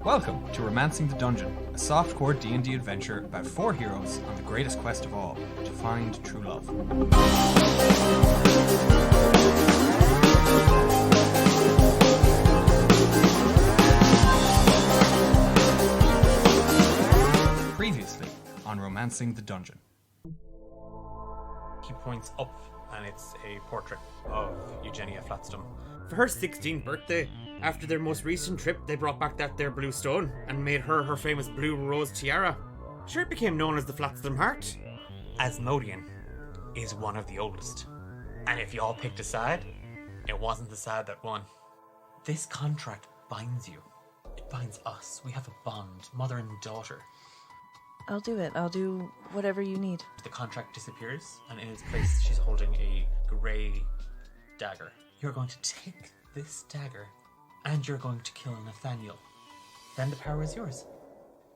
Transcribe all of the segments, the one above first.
Welcome to Romancing the Dungeon, a softcore D&D adventure about four heroes on the greatest quest of all, to find true love. Previously on Romancing the Dungeon. He points up and it's a portrait of Eugenia Flatstum. For her 16th birthday, after their most recent trip, they brought back that there blue stone and made her famous blue rose tiara. Sure, it became known as the Flatstum Heart. Asmodean is one of the oldest. And if you all picked a side, it wasn't the side that won. This contract binds you. It binds us. We have a bond, mother and daughter. I'll do it. I'll do whatever you need. The contract disappears, and in its place, she's holding a grey dagger. You're going to take this dagger, and you're going to kill Nathaniel. Then the power is yours.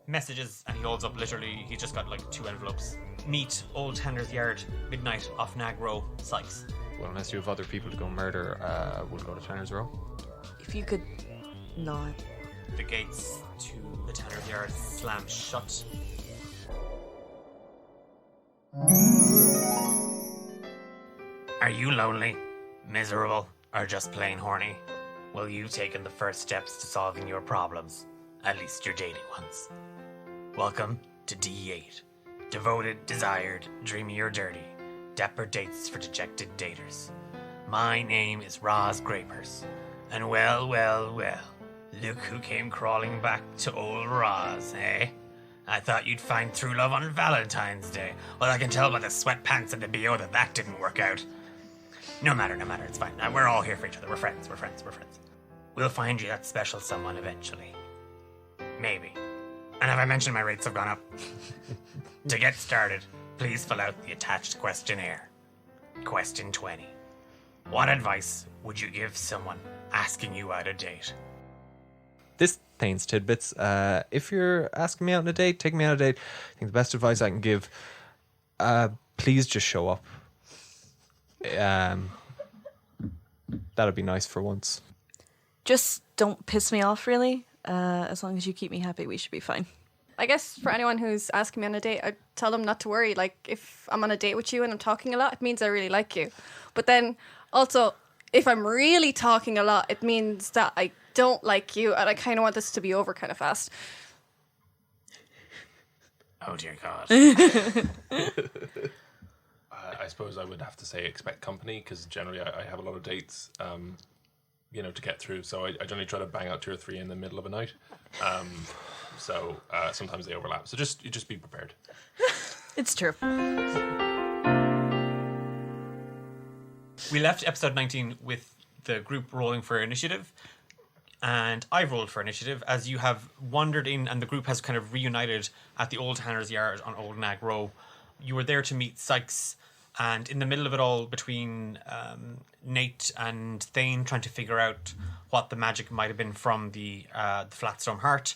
Messages, and he holds up literally, he's just got like 2 envelopes. Meet Old Tanner's Yard, midnight, off Nag Row, Sykes. Well, unless you have other people to go murder, we'll go to Tanner's Row. If you could not. The gates to the Tanner's Yard slam shut. Are you lonely, miserable, or just plain horny? Well, you've taken the first steps to solving your problems, at least your dating ones. Welcome to D8. Devoted, desired, dreamy or dirty. Dapper dates for dejected daters. My name is Roz Grapers, and well, look who came crawling back to old Roz, eh? I thought you'd find true love on Valentine's Day. Well, I can tell by the sweatpants and the BO that didn't work out. No matter, it's fine. We're all here for each other. We're friends. We'll find you that special someone eventually. Maybe. And have I mentioned my rates have gone up? To get started, please fill out the attached questionnaire. Question 20. What advice would you give someone asking you out a date? This contains tidbits. If you're asking me out on a date, taking me out on a date, I think the best advice I can give, please just show up. That'd be nice for once. Just don't piss me off, really. As long as you keep me happy, we should be fine. I guess for anyone who's asking me on a date, I'd tell them not to worry. Like, if I'm on a date with you and I'm talking a lot, it means I really like you. But then, also, if I'm really talking a lot, it means that I don't like you and I kind of want this to be over kind of fast. Oh, dear God. I suppose I would have to say expect company, because generally I have a lot of dates, to get through. So I generally try to bang out 2 or 3 in the middle of a night. So sometimes they overlap. So just be prepared. It's true. We left episode 19 with the group rolling for initiative, and I've rolled for initiative as you have wandered in and the group has kind of reunited at the Old Tanner's Yard on Old Nag Row. You were there to meet Sykes, and in the middle of it all, between Nate and Thane trying to figure out what the magic might have been from the Flatstone Heart,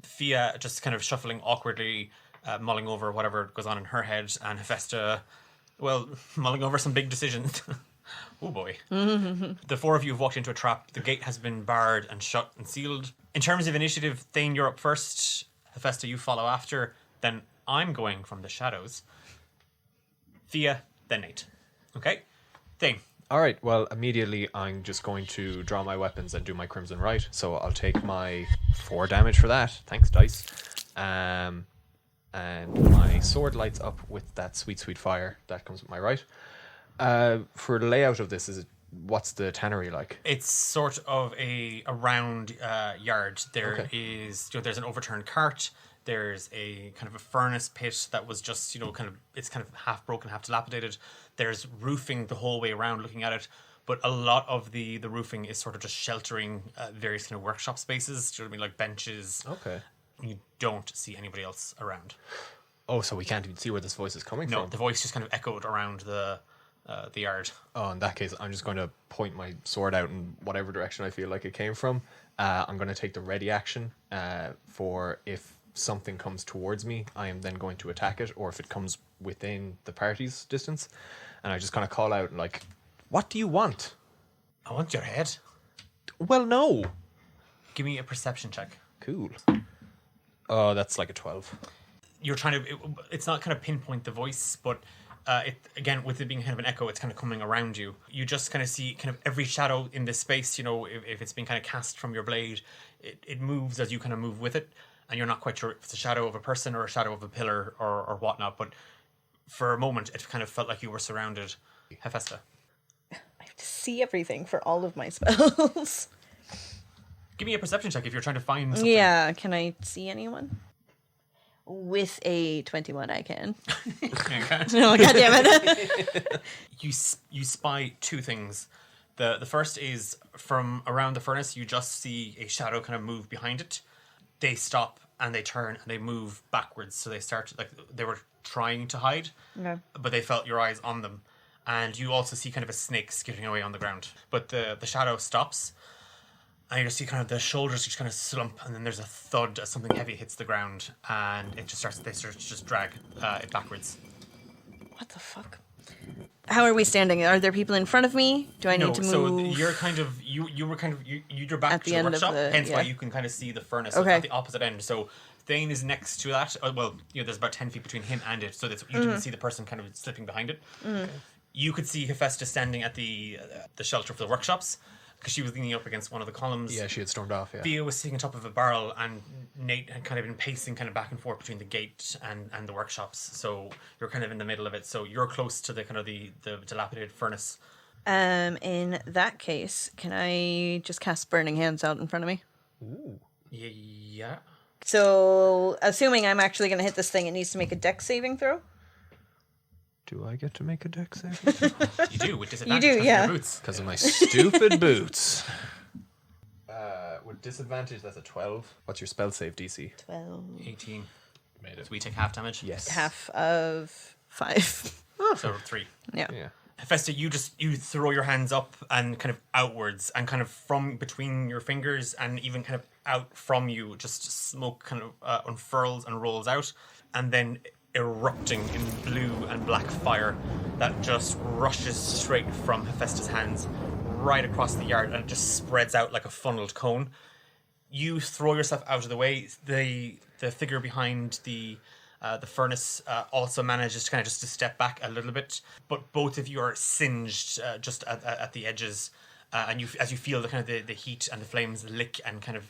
Fia just kind of shuffling awkwardly, mulling over whatever goes on in her head, and Hephaestus, well, mulling over some big decisions. Oh boy. The 4 of you have walked into a trap. The gate has been barred and shut and sealed. In terms of initiative, Thane, you're up first. Hephaestus, you follow after. Then I'm going from the shadows. Fia, then Nate. Okay? Thane. All right, well, immediately I'm just going to draw my weapons and do my Crimson Right. So I'll take my 4 damage for that. Thanks, dice. And my sword lights up with that sweet, sweet fire that comes with my right. For the layout of this, what's the tannery like? It's sort of a round yard. There is, there's an overturned cart. There's a kind of a furnace pit that was just, it's kind of half broken, half dilapidated. There's roofing the whole way around looking at it. But a lot of the roofing is sort of just sheltering various kind of workshop spaces. Do you know what I mean? Like benches. Okay. You don't see anybody else around. Oh, so we can't even see where this voice is coming from? No, the voice just kind of echoed around the yard. Oh, in that case, I'm just going to point my sword out in whatever direction I feel like it came from. I'm going to take the ready action for if something comes towards me, I am then going to attack it, or if it comes within the party's distance. And I just kind of call out, like, what do you want? I want your head. Well, no. Give me a perception check. Cool. Oh, that's like a 12. You're trying to, it's not kind of pinpoint the voice, but it again, with it being kind of an echo, it's kind of coming around you. You just kind of see kind of every shadow in this space, you know, if it's been kind of cast from your blade, it moves as you kind of move with it, and you're not quite sure if it's a shadow of a person or a shadow of a pillar or whatnot, but for a moment, it kind of felt like you were surrounded. Hephaestus. I have to see everything for all of my spells. Give me a perception check if you're trying to find something. Yeah, can I see anyone? With a 21, I can. Oh, God damn it. You spy two things. The first is from around the furnace, you just see a shadow kind of move behind it. They stop and they turn and they move backwards. So they start, like, they were trying to hide, but they felt your eyes on them. And you also see kind of a snake skittering away on the ground. But the shadow stops, and you just see kind of the shoulders just kind of slump, and then there's a thud as something heavy hits the ground, and it just starts. They start to just drag it backwards. What the fuck? How are we standing? Are there people in front of me? Do I need to move? So you're kind of you're back At to the the end of workshop, the- hence yeah. why you can kind of see the furnace Okay. at the opposite end. So Thane is next to that. Well, you know, there's about 10 feet between him and it, so that you didn't see the person kind of slipping behind it. Okay. You could see Hephaestus standing at the shelter for the workshops, because she was leaning up against one of the columns. Yeah, she had stormed off, yeah. Thea was sitting on top of a barrel, and Nate had kind of been pacing kind of back and forth between the gate and the workshops. So you're kind of in the middle of it. So you're close to the kind of the dilapidated furnace. In that case, can I just cast Burning Hands out in front of me? Ooh. Yeah. So, assuming I'm actually going to hit this thing, it needs to make a dex saving throw? Do I get to make a dex save? You do, with You do, disadvantage because of yeah. your boots. Because of my stupid boots. With disadvantage, that's a 12. What's your spell save DC? 12. 18. Made it. So we take half damage? Yes. Half of 5. So 3. Yeah. Yeah. Hephaestus, you throw your hands up and kind of outwards, and kind of from between your fingers and even kind of out from you, just smoke kind of unfurls and rolls out, and then erupting in blue and black fire that just rushes straight from Hephaestus' hands right across the yard, and it just spreads out like a funneled cone. You throw yourself out of the way. The figure behind the furnace also manages to kind of just to step back a little bit, but both of you are singed just at the edges, and as you feel the kind of the heat and the flames lick and kind of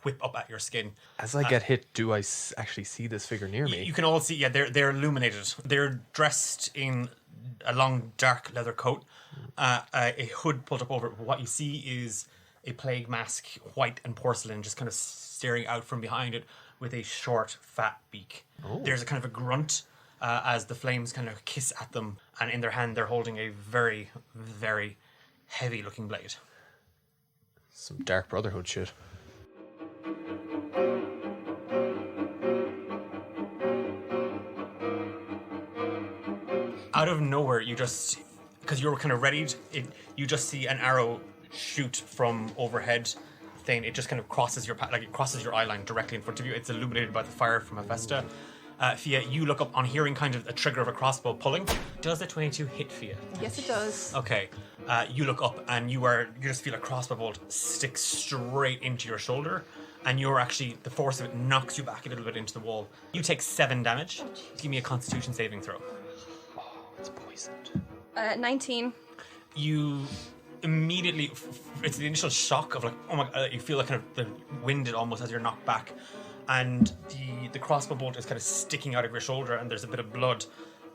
whip up at your skin. As I get hit, do I actually see this figure near me? You can all see, yeah, they're illuminated. They're dressed in a long dark leather coat, a hood pulled up over it. What you see is a plague mask, white and porcelain, just kind of staring out from behind it with a short, fat beak. Oh. There's a kind of a grunt as the flames kind of kiss at them, and in their hand they're holding a very, very heavy-looking blade. Some Dark Brotherhood shit. Out of nowhere, you just, because you were kind of readied, you just see an arrow shoot from overhead. Thing, it just kind of crosses your path, like it crosses your eye line directly in front of you. It's illuminated by the fire from Hephaestus. Fia, you look up on hearing kind of a trigger of a crossbow pulling. Does the 22 hit Fia? Yes, it does. Okay. You look up and you just feel a crossbow bolt stick straight into your shoulder, and you're actually, the force of it knocks you back a little bit into the wall. You take 7 damage. Give me a Constitution saving throw. Oh, it's poisoned. 19. You immediately, it's the initial shock of like, oh my, you feel like kind of the winded almost as you're knocked back, and the crossbow bolt is kind of sticking out of your shoulder, and there's a bit of blood,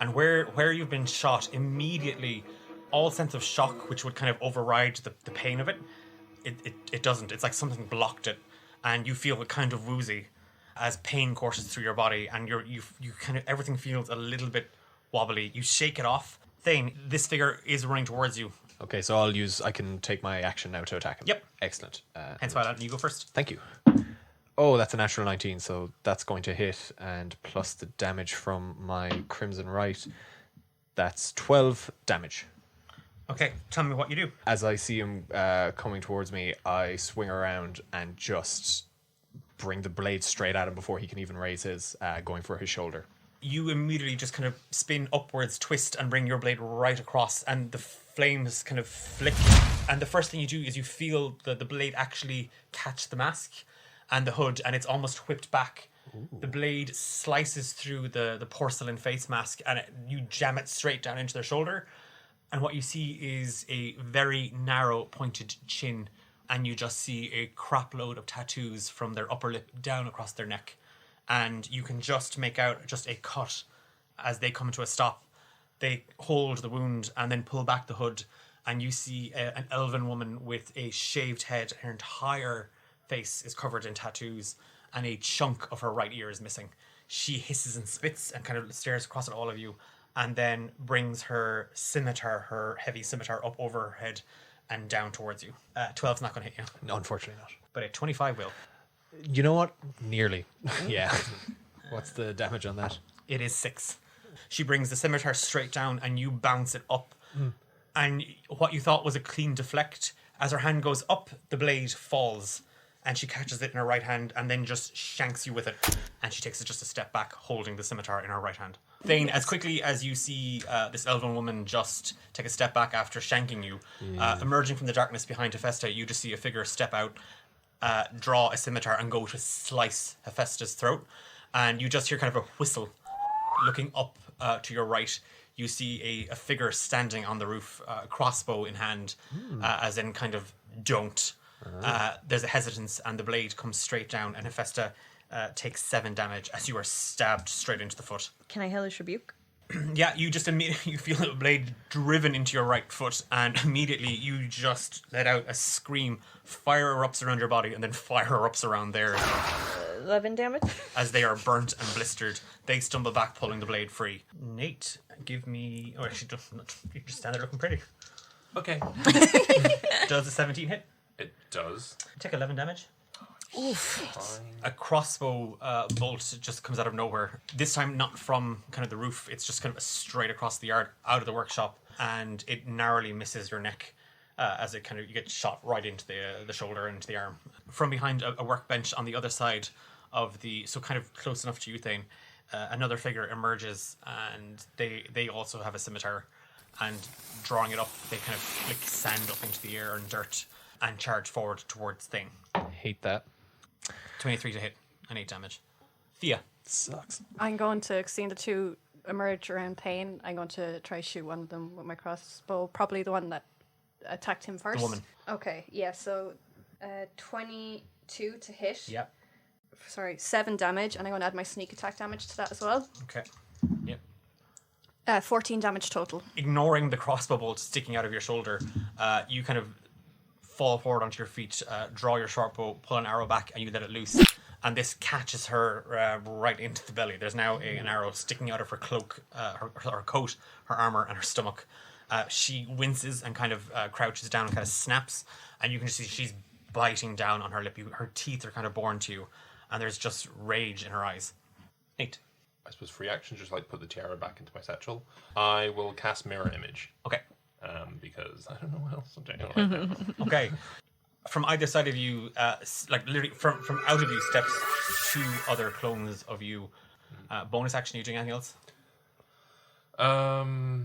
and where you've been shot, immediately all sense of shock, which would kind of override the pain of it, it doesn't. It's like something blocked it, and you feel kind of woozy as pain courses through your body, and you kind of, everything feels a little bit wobbly. You shake it off. Thane, this figure is running towards you. Okay, so I can take my action now to attack him. Yep. Excellent. Hence why you go first. Thank you. Oh, that's a natural 19, so that's going to hit, and plus the damage from my Crimson Right, that's 12 damage. Okay, tell me what you do. As I see him coming towards me, I swing around and just bring the blade straight at him before he can even raise his, going for his shoulder. You immediately just kind of spin upwards, twist, and bring your blade right across, and the flames kind of flick. And the first thing you do is you feel the blade actually catch the mask, and the hood, and it's almost whipped back. The blade slices through the porcelain face mask, and you jam it straight down into their shoulder. And what you see is a very narrow, pointed chin, and you just see a crap load of tattoos from their upper lip down across their neck. And you can just make out just a cut as they come to a stop. They hold the wound and then pull back the hood, and you see an elven woman with a shaved head. Her entire face is covered in tattoos, and a chunk of her right ear is missing. She hisses and spits and kind of stares across at all of you, and then brings her scimitar, her heavy scimitar, up over her head and down towards you. 12's not going to hit you. No, unfortunately not. But a 25 will. You know what? Nearly. Yeah. What's the damage on that? It is 6. She brings the scimitar straight down, and you bounce it up. And what you thought was a clean deflect, as her hand goes up, the blade falls, and she catches it in her right hand and then just shanks you with it. And she takes just a step back, holding the scimitar in her right hand. Thane, as quickly as you see this elven woman just take a step back after shanking you, emerging from the darkness behind Hephaestus, you just see a figure step out, draw a scimitar, and go to slice Hephaestus' throat. And you just hear kind of a whistle. Looking up to your right, you see a figure standing on the roof, crossbow in hand, as in kind of don't. There's a hesitance, and the blade comes straight down, and Hephaestus takes 7 damage as you are stabbed straight into the foot. Can I Hellish Rebuke? Yeah, you just immediately you feel the blade driven into your right foot, and immediately you just let out a scream. Fire erupts around your body, and then fire erupts around theirs. 11 damage? As they are burnt and blistered, they stumble back, pulling the blade free. Nate, give me... Oh, actually, you just stand there looking pretty. Okay. Does a 17 hit? It does. Take 11 damage. Fine. A crossbow bolt just comes out of nowhere. This time not from kind of the roof. It's just kind of straight across the yard, out of the workshop, and it narrowly misses your neck as it kind of you get shot right into the shoulder and into the arm. From behind a workbench on the other side of the, so kind of close enough to you, Thane, another figure emerges, and they also have a scimitar, and drawing it up, they kind of flick sand up into the air and dirt and charge forward towards Thane. Hate that. 23 to hit and 8 damage. Thea. Sucks. I'm going to, seeing the two emerge around Thane, I'm going to try shoot one of them with my crossbow. Probably the one that attacked him first. The woman. Okay, yeah, so 22 to hit. Yep. Sorry, 7 damage, and I'm going to add my sneak attack damage to that as well. Okay. Yep. 14 damage total. Ignoring the crossbow bolt sticking out of your shoulder, you kind of fall forward onto your feet, draw your short bow, pull an arrow back, and you let it loose. And this catches her right into the belly. There's now an arrow sticking out of her cloak, her coat, her armor, and her stomach. She winces and kind of crouches down and kind of snaps, and you can just see she's biting down on her lip. Her teeth are kind of born to you, and there's just rage in her eyes. 8. I suppose free action, just like put the tiara back into my satchel. I will cast Mirror Image. Okay. Because I don't know what else I'm doing right now. Okay. From either side of you, like literally from out of you steps 2 other clones of you. Bonus action, you doing anything else? Okay.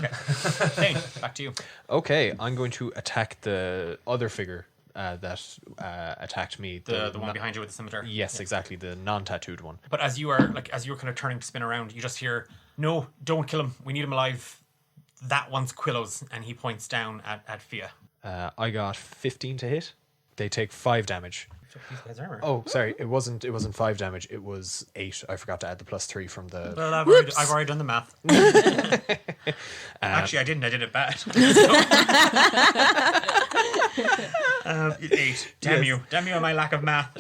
Thane, back to you. Okay, I'm going to attack the other figure that attacked me. The one behind you with the scimitar. Yes, exactly, the non-tattooed one. But as you're kind of turning to spin around, you just hear, "No, don't kill him. We need him alive." That one's Quillo's, and he points down at Fia. I got 15 to hit. They take 5 damage. These guys are Oh, sorry, it wasn't 5 damage. It was 8. I forgot to add the +3 from the. Well, I've already done the math. Actually, I didn't. I did it bad. 8. Damn you and my lack of math.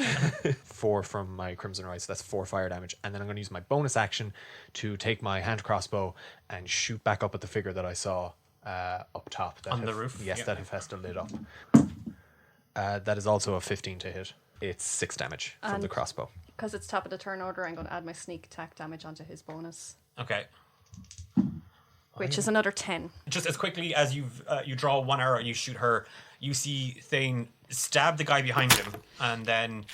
4 from my Crimson Rise, so that's 4 fire damage. And then I'm going to use my bonus action to take my hand crossbow and shoot back up at the figure that I saw up top. On the roof? Yes, Yep. that Hephaestus lit up. That is also a 15 to hit. It's 6 damage from the crossbow. Because it's top of the turn order, I'm going to add my sneak attack damage onto his bonus, Okay. which is another 10. Just as quickly as you draw one arrow and you shoot her, you see Thane stab the guy behind him, and then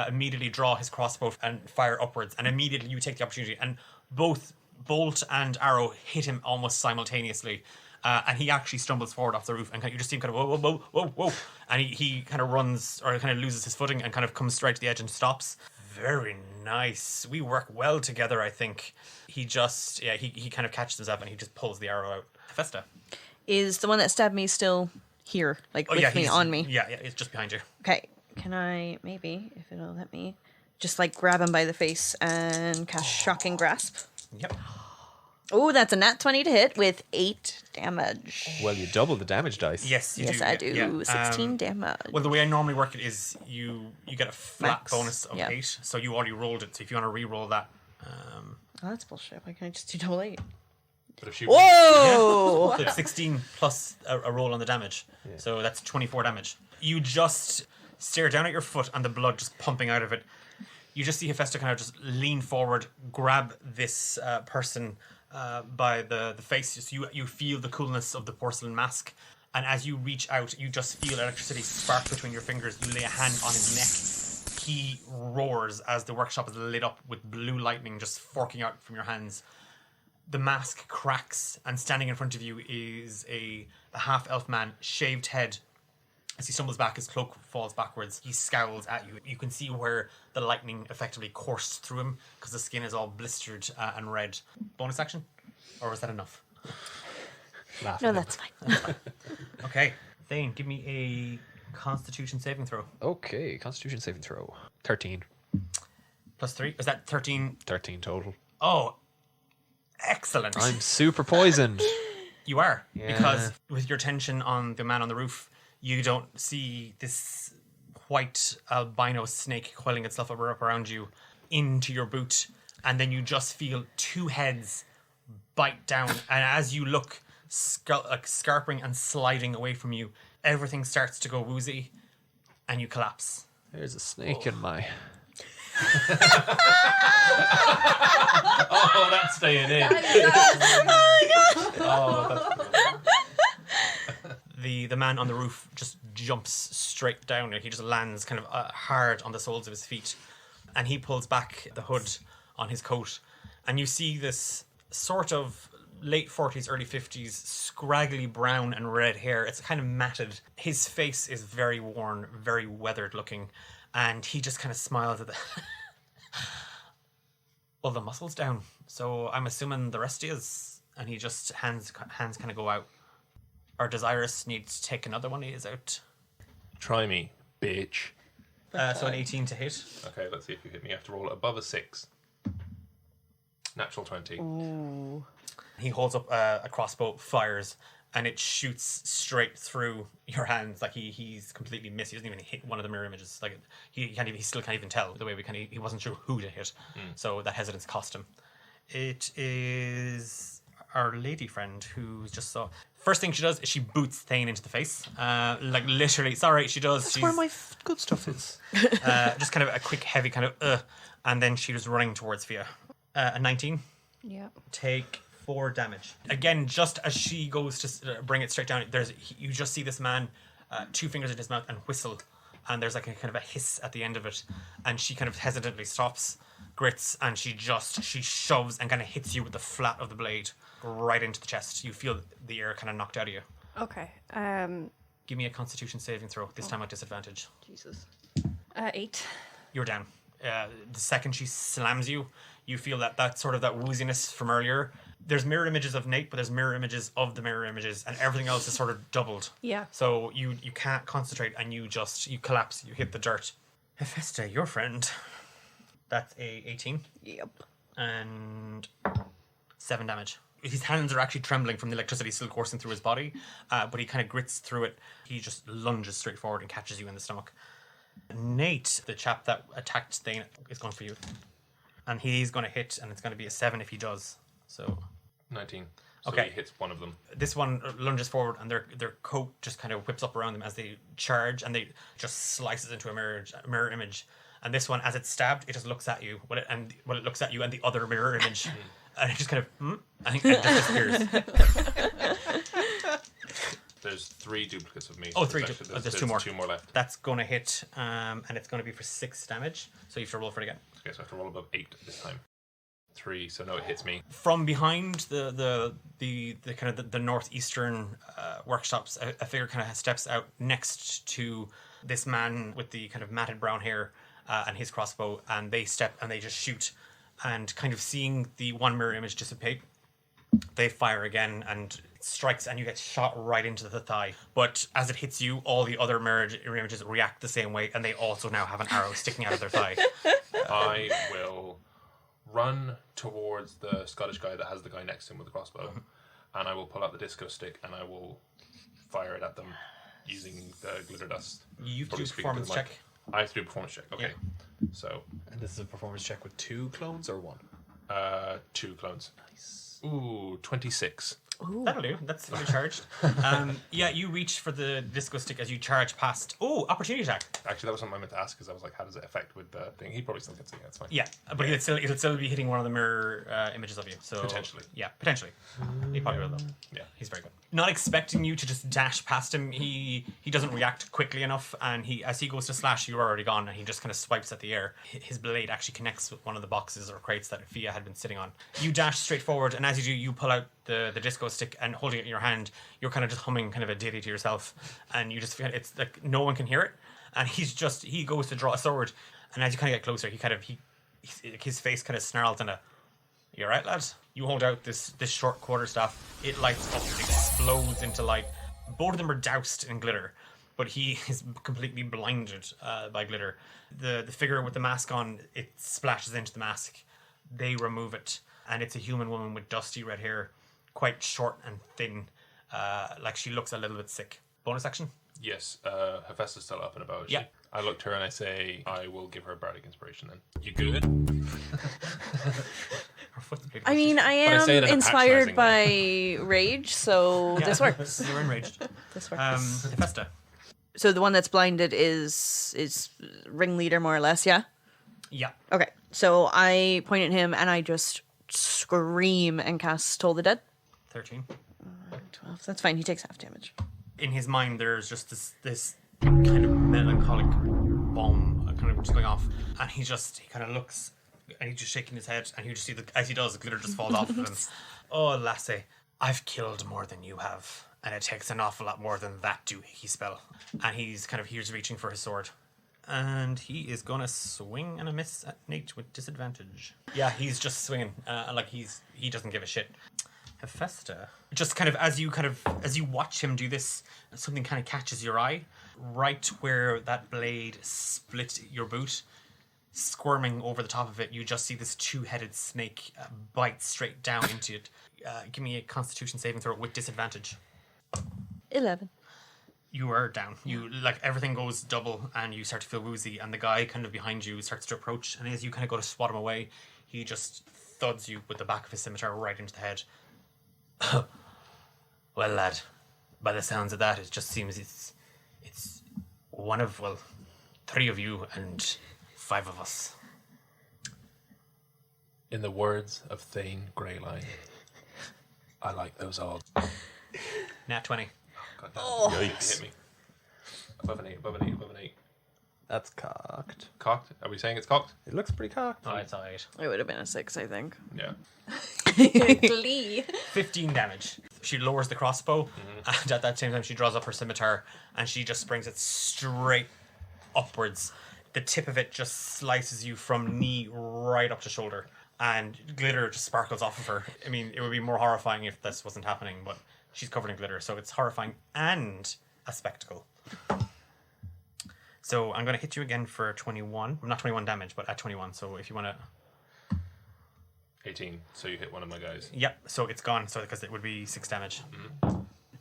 immediately draw his crossbow and fire upwards. And immediately you take the opportunity, and both bolt and arrow hit him almost simultaneously. And he actually stumbles forward off the roof, and you just see him kind of whoa, whoa, whoa, whoa, whoa. And he kind of runs, or kind of loses his footing and kind of comes straight to the edge and stops. Very nice. We work well together, I think. He just, he kind of catches himself and he just pulls the arrow out. Festa. Is the one that stabbed me still here? Like, with me, on me? Yeah, it's just behind you. Okay. Can I, maybe, if it'll let me, just like grab him by the face and cast Shocking Grasp? Yep. Oh, that's a nat 20 to hit with 8 damage. Well, you double the damage dice. Yes, you do. Yes, I do. Yeah. 16 damage. Well, the way I normally work it is you get a flat Max. bonus of Yeah. 8, so you already rolled it. So if you want to re-roll that, Oh, that's bullshit. Why can't I just do double 8? But if she Whoa! so it's 16 plus a roll on the damage, so that's 24 damage. You just stare down at your foot and the blood just pumping out of it. You just see Hephaestus kind of just lean forward, grab this person by the face. Just you feel the coolness of the porcelain mask, and as you reach out, you just feel electricity spark between your fingers. You lay a hand on his neck. He roars as the workshop is lit up with blue lightning just forking out from your hands. The mask cracks, and standing in front of you is a half-elf man, shaved head. As he stumbles back, his cloak falls backwards. He scowls at you. You can see where the lightning effectively coursed through him because the skin is all blistered and red. Bonus action? Or was that enough? No, that's fine. Okay. Thane, give me a Constitution saving throw. Okay, Constitution saving throw. 13. Plus 3. Is that 13? 13 total. Oh, excellent. I'm super poisoned. You are. Yeah. Because with your attention on the man on the roof, you don't see this white albino snake coiling itself up around you into your boot. And then you just feel 2 heads bite down. And as you look, scarping and sliding away from you, everything starts to go woozy and you collapse. There's a snake in my... Oh, that's staying in. Oh, The man on the roof just jumps straight down. He just lands kind of hard on the soles of his feet. And he pulls back the hood on his coat. And you see this sort of late 40s, early 50s, scraggly brown and red hair. It's kind of matted. His face is very worn, very weathered looking. And he just kind of smiles at the... Well, the muscle's down. So I'm assuming the rest is... And he just, hands kind of go out. Or does Iris need to take another one of his out? try me, bitch. So an 18 to hit. Okay, let's see if you hit me. You have to roll it above a 6. Natural 20. Ooh. He holds up a crossbow, fires, and it shoots straight through your hands. Like he's completely missed. He doesn't even hit one of the mirror images. Like he still can't even tell the way he wasn't sure who to hit. So that hesitance cost him. It is our lady friend who just saw. First thing she does is she boots Thane into the face. Like literally, sorry, she does. That's where my good stuff is. Just kind of a quick, heavy kind of, and then she was running towards Fia. A 19. Yeah. Take 4 damage. Again, just as she goes to bring it straight down, you just see this man, 2 fingers in his mouth and whistle, and there's like a kind of a hiss at the end of it, and she kind of hesitantly stops, grits, and she shoves and kind of hits you with the flat of the blade right into the chest. You feel the air kind of knocked out of you. Okay. Give me a Constitution saving throw, this time at disadvantage. Jesus. 8. You're down. The second she slams you, you feel that sort of that wooziness from earlier. There's mirror images of Nate, but there's mirror images of the mirror images, and everything else is sort of doubled. Yeah. So you can't concentrate, and you collapse. You hit the dirt. Hephaestus, your friend. That's a 18. Yep. And 7 damage. His hands are actually trembling from the electricity still coursing through his body, but he kind of grits through it. He just lunges straight forward and catches you in the stomach. Nate, the chap that attacked Thane, is going for you. And he's going to hit, and it's going to be a 7 if he does. So 19. So Okay. he hits one of them. this one lunges forward, and their coat just kind of whips up around them as they charge, and they just slices into a mirror image. And this one, as it's stabbed, it just looks at you. When it looks at you and the other mirror image, and it just kind of and it just disappears. There's 3 duplicates of me. Oh, so 3 actually- there's 2 more. 2 more left. That's going to hit, and it's going to be for 6 damage. So you have to roll for it again. Okay, so I have to roll above 8 this time. 3, so no, it hits me. From behind the kind of the northeastern workshops, a figure kind of steps out next to this man with the kind of matted brown hair and his crossbow, and they step and they just shoot, and kind of seeing the one mirror image dissipate, they fire again and it strikes, and you get shot right into the thigh. But as it hits you, all the other mirror images react the same way, and they also now have an arrow sticking out of their thigh. I will run towards the Scottish guy that has the guy next to him with the crossbow, and I will pull out the disco stick and I will fire it at them using the glitter dust. You have to do Probably a speaking to the performance mic. check. I have to do a performance check. Okay. So, And this is a performance check with 2 clones or 1? 2 clones. Nice. Ooh, 26. That'll do. That's fully charged. Yeah, you reach for the disco stick as you charge past. Oh, opportunity attack. Actually, that was something I meant to ask, because I was like, how does it affect with the thing? He probably still gets it. Yeah, it's fine. Yeah, but it'll still be hitting one of the mirror images of you. So Potentially. Yeah, potentially. He probably will though. Yeah. He's very good. Not expecting you to just dash past him, he doesn't react quickly enough, and as he goes to slash, you're already gone, and he just kind of swipes at the air. His blade actually connects with one of the boxes or crates that Fia had been sitting on. You dash straight forward, and as you do, you pull out the disco stick, and holding it in your hand, you're kind of just humming kind of a ditty to yourself, and you just feel it's like no one can hear it, and he goes to draw a sword, and as you kind of get closer, his face kind of snarls in a, "You all right, lads?" You hold out this short quarterstaff. It lights up, explodes into light. Both of them are doused in glitter, but he is completely blinded by glitter. The figure with the mask on, it splashes into the mask. They remove it, and it's a human woman with dusty red hair, quite short and thin, like she looks a little bit sick. Bonus action? Yes, Hephaestus still up and about. is Yeah. she? I look to her and I say, I will give her bardic inspiration then. You good? Her foot's bleeding. I mean, I But I say am it in a inspired patronizing by rage, so this works. You're enraged. This works. Hephaestus. So the one that's blinded is ringleader, more or less, yeah? Yeah. Okay, so I point at him and I just scream and cast Toll the Dead. 13. 12, that's fine, he takes half damage. In his mind, there's just this kind of melancholic bomb kind of just going off, and he kind of looks, and he's just shaking his head, and you just see as he does, the glitter just falls off of him. "Oh, lassie, I've killed more than you have, and it takes an awful lot more than that doohickey spell." And he's reaching for his sword, and he is gonna swing and a miss at Nate with disadvantage. Yeah, he's just swinging, like he doesn't give a shit. Hephaestus, just as you watch him do this, something kind of catches your eye, right where that blade split your boot. Squirming over the top of it, you just see this 2-headed snake bite straight down into it. Give me a Constitution saving throw with disadvantage. 11. You are down. You everything goes double, and you start to feel woozy. And the guy kind of behind you starts to approach, and as you kind of go to swat him away, he just thuds you with the back of his scimitar right into the head. Well, lad, by the sounds of that, it just seems it's one of 3 of you and 5 of us. In the words of Thane Greyline, I like those odds. Nat 20. God damn. Yikes. Hit me. Above an 8, above an 8, above an 8. That's cocked. Cocked? Are we saying it's cocked? It looks pretty cocked. Oh, it's alright. It would have been a 6, I think. Yeah. Glee. 15 damage. She lowers the crossbow, and at that same time she draws up her scimitar, and she just springs it straight upwards. The tip of it just slices you from knee right up to shoulder, and glitter just sparkles off of her. I mean, it would be more horrifying if this wasn't happening, but she's covered in glitter, so it's horrifying and a spectacle. So I'm going to hit you again for 21. Not 21 damage, but at 21, so if you want to... 18, so you hit one of my guys. Yep, so it's gone, so because it would be 6 damage.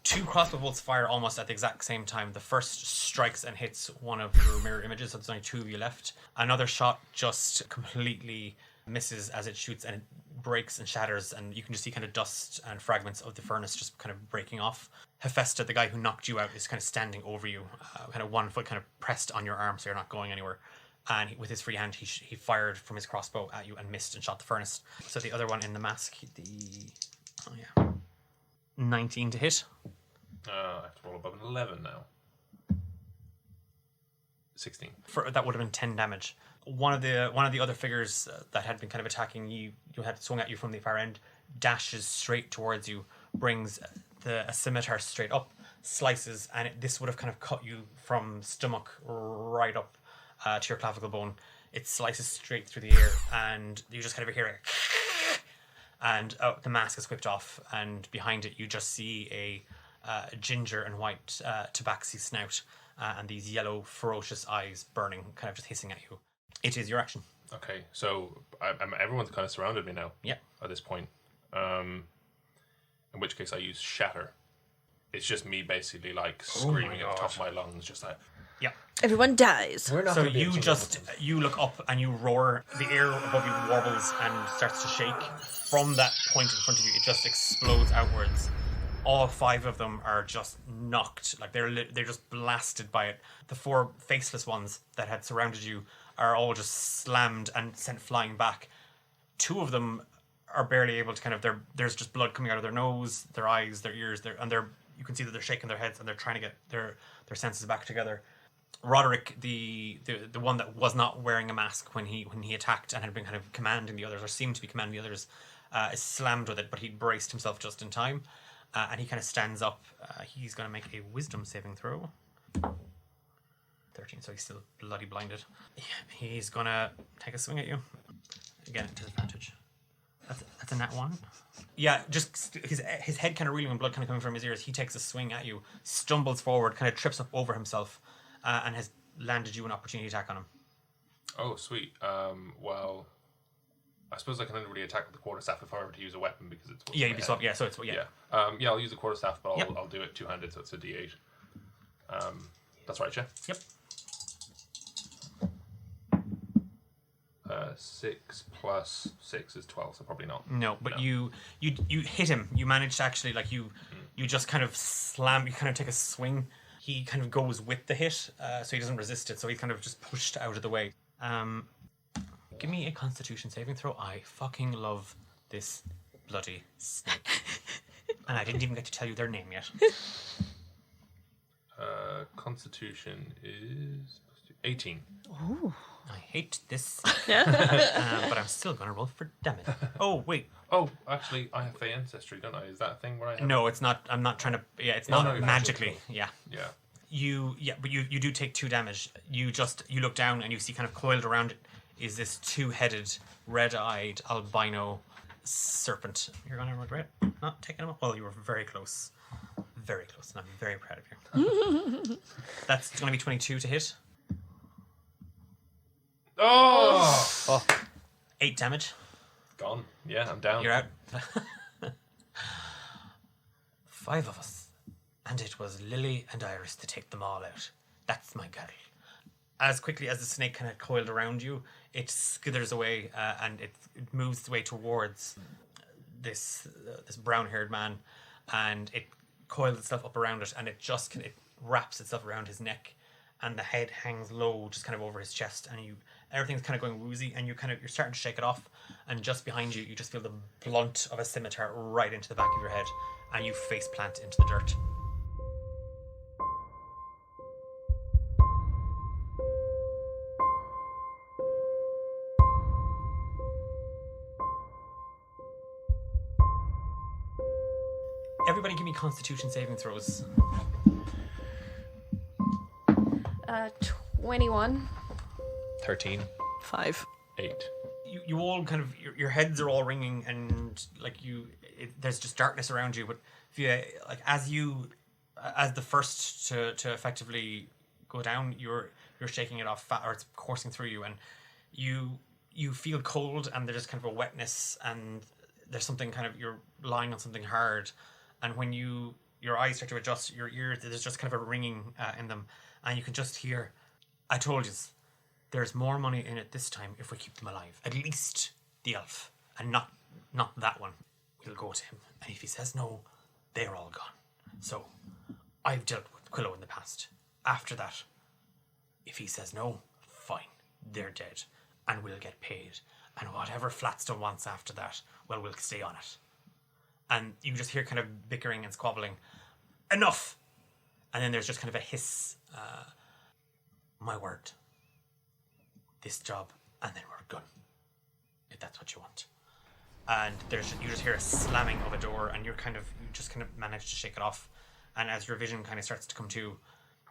2 crossbow bolts fire almost at the exact same time. The first strikes and hits one of your mirror images, so there's only 2 of you left. Another shot just completely misses as it shoots, and it breaks and shatters, and you can just see kind of dust and fragments of the furnace just kind of breaking off. Hephaestus, the guy who knocked you out, is kind of standing over you, kind of one foot kind of pressed on your arm so you're not going anywhere. And with his free hand, he fired from his crossbow at you and missed and shot the furnace. So the other one in the mask, 19 to hit. I have to roll above an 11 now. 16. That would have been 10 damage. one of the other figures that had been kind of attacking you, had swung at you from the far end, dashes straight towards you, brings a scimitar straight up, slices, and this would have kind of cut you from stomach right up to your clavicle bone. It slices straight through the air, and you just kind of hear it, and the mask is whipped off, and behind it you just see a ginger and white tabaxi snout, and these yellow ferocious eyes burning, kind of just hissing at you. It is your action. Okay, so everyone's kind of surrounded me now. Yeah. At this point, in which case I use Shatter. It's just me basically like screaming at the top of my lungs, just like. Yeah. Everyone dies. We're not So gonna be able you to just you look up and you roar. The air above you wobbles and starts to shake. From that point in front of you, it just explodes outwards. All 5 of them are just knocked, like they're just blasted by it. The 4 faceless ones that had surrounded you are all just slammed and sent flying back. 2 of them are barely able to kind of there's just blood coming out of their nose, their eyes, their ears, you can see that they're shaking their heads and they're trying to get their senses back together. Roderick, the one that was not wearing a mask when he attacked and had been kind of commanding the others, or seemed to be commanding the others, is slammed with it, but he braced himself just in time, and he kind of stands up. He's going to make a wisdom saving throw. 13, so he's still bloody blinded. Yeah, he's going to take a swing at you. Again, at disadvantage. That's a nat 1. Yeah, just his head kind of reeling and blood kind of coming from his ears. He takes a swing at you, stumbles forward, kind of trips up over himself, and has landed you an opportunity attack on him. Oh, sweet. Well, I suppose I can only really attack with the quarterstaff if I were to use a weapon because it's. Yeah, you'd be swapped. Yeah, so it's Yeah. I'll use the quarterstaff, but I'll do it two-handed, so it's a D8. That's right, yeah. Yep. 6 plus 6 is 12, so probably not. No, but you hit him. You manage to actually you just kind of slam. You kind of take a swing. He kind of goes with the hit, so he doesn't resist it. So he's kind of just pushed out of the way. Give me a Constitution saving throw. I fucking love this bloody snake, and I didn't even get to tell you their name yet. Constitution is 18. Ooh. I hate this, but I'm still gonna roll for damage. Oh wait. Oh, actually, I have Fey ancestry, don't I? Is that a thing where I have? No, it's not. I'm not trying to. Yeah, it's No, not no, magically. magical. Yeah. But you do take 2 damage. You look down and you see kind of coiled around it is this 2-headed, red-eyed albino serpent. You're gonna regret not taking him up. Well, you were very close, and I'm very proud of you. That's gonna be 22 to hit. Oh! 8 damage. Gone. Yeah, I'm down. You're out. 5 of us. And it was Lily and Iris to take them all out. That's my girl. As quickly as the snake kind of coiled around you, it skithers away and it moves its way towards this brown-haired man, and it coils itself up around it, and it wraps itself around his neck, and the head hangs low, just kind of over his chest, and everything's kind of going woozy, and you're starting to shake it off, and just behind you, you just feel the blunt of a scimitar right into the back of your head, and you face plant into the dirt. Everybody give me Constitution saving throws. 21. 13. 5. 8. You all kind of your heads are all ringing, and there's just darkness around you. But if you as the first to effectively go down, you're shaking it off, or it's coursing through you, and you feel cold, and there's just kind of a wetness, and there's something kind of, you're lying on something hard, and when your eyes start to adjust, your ears, there's just kind of a ringing in them, and you can just hear, I told you, there's more money in it this time if we keep them alive. At least the elf, and not that one. We'll go to him, and if he says no, they're all gone. So, I've dealt with Quillo in the past. After that, if he says no, fine, they're dead, and we'll get paid. And whatever Flatstone wants after that, well, we'll stay on it. And you just hear kind of bickering and squabbling. Enough! And then there's just kind of a hiss. My word. this job, and then we're done. If that's what you want. And you just hear a slamming of a door, and you just kind of manage to shake it off. And as your vision kind of starts to come to,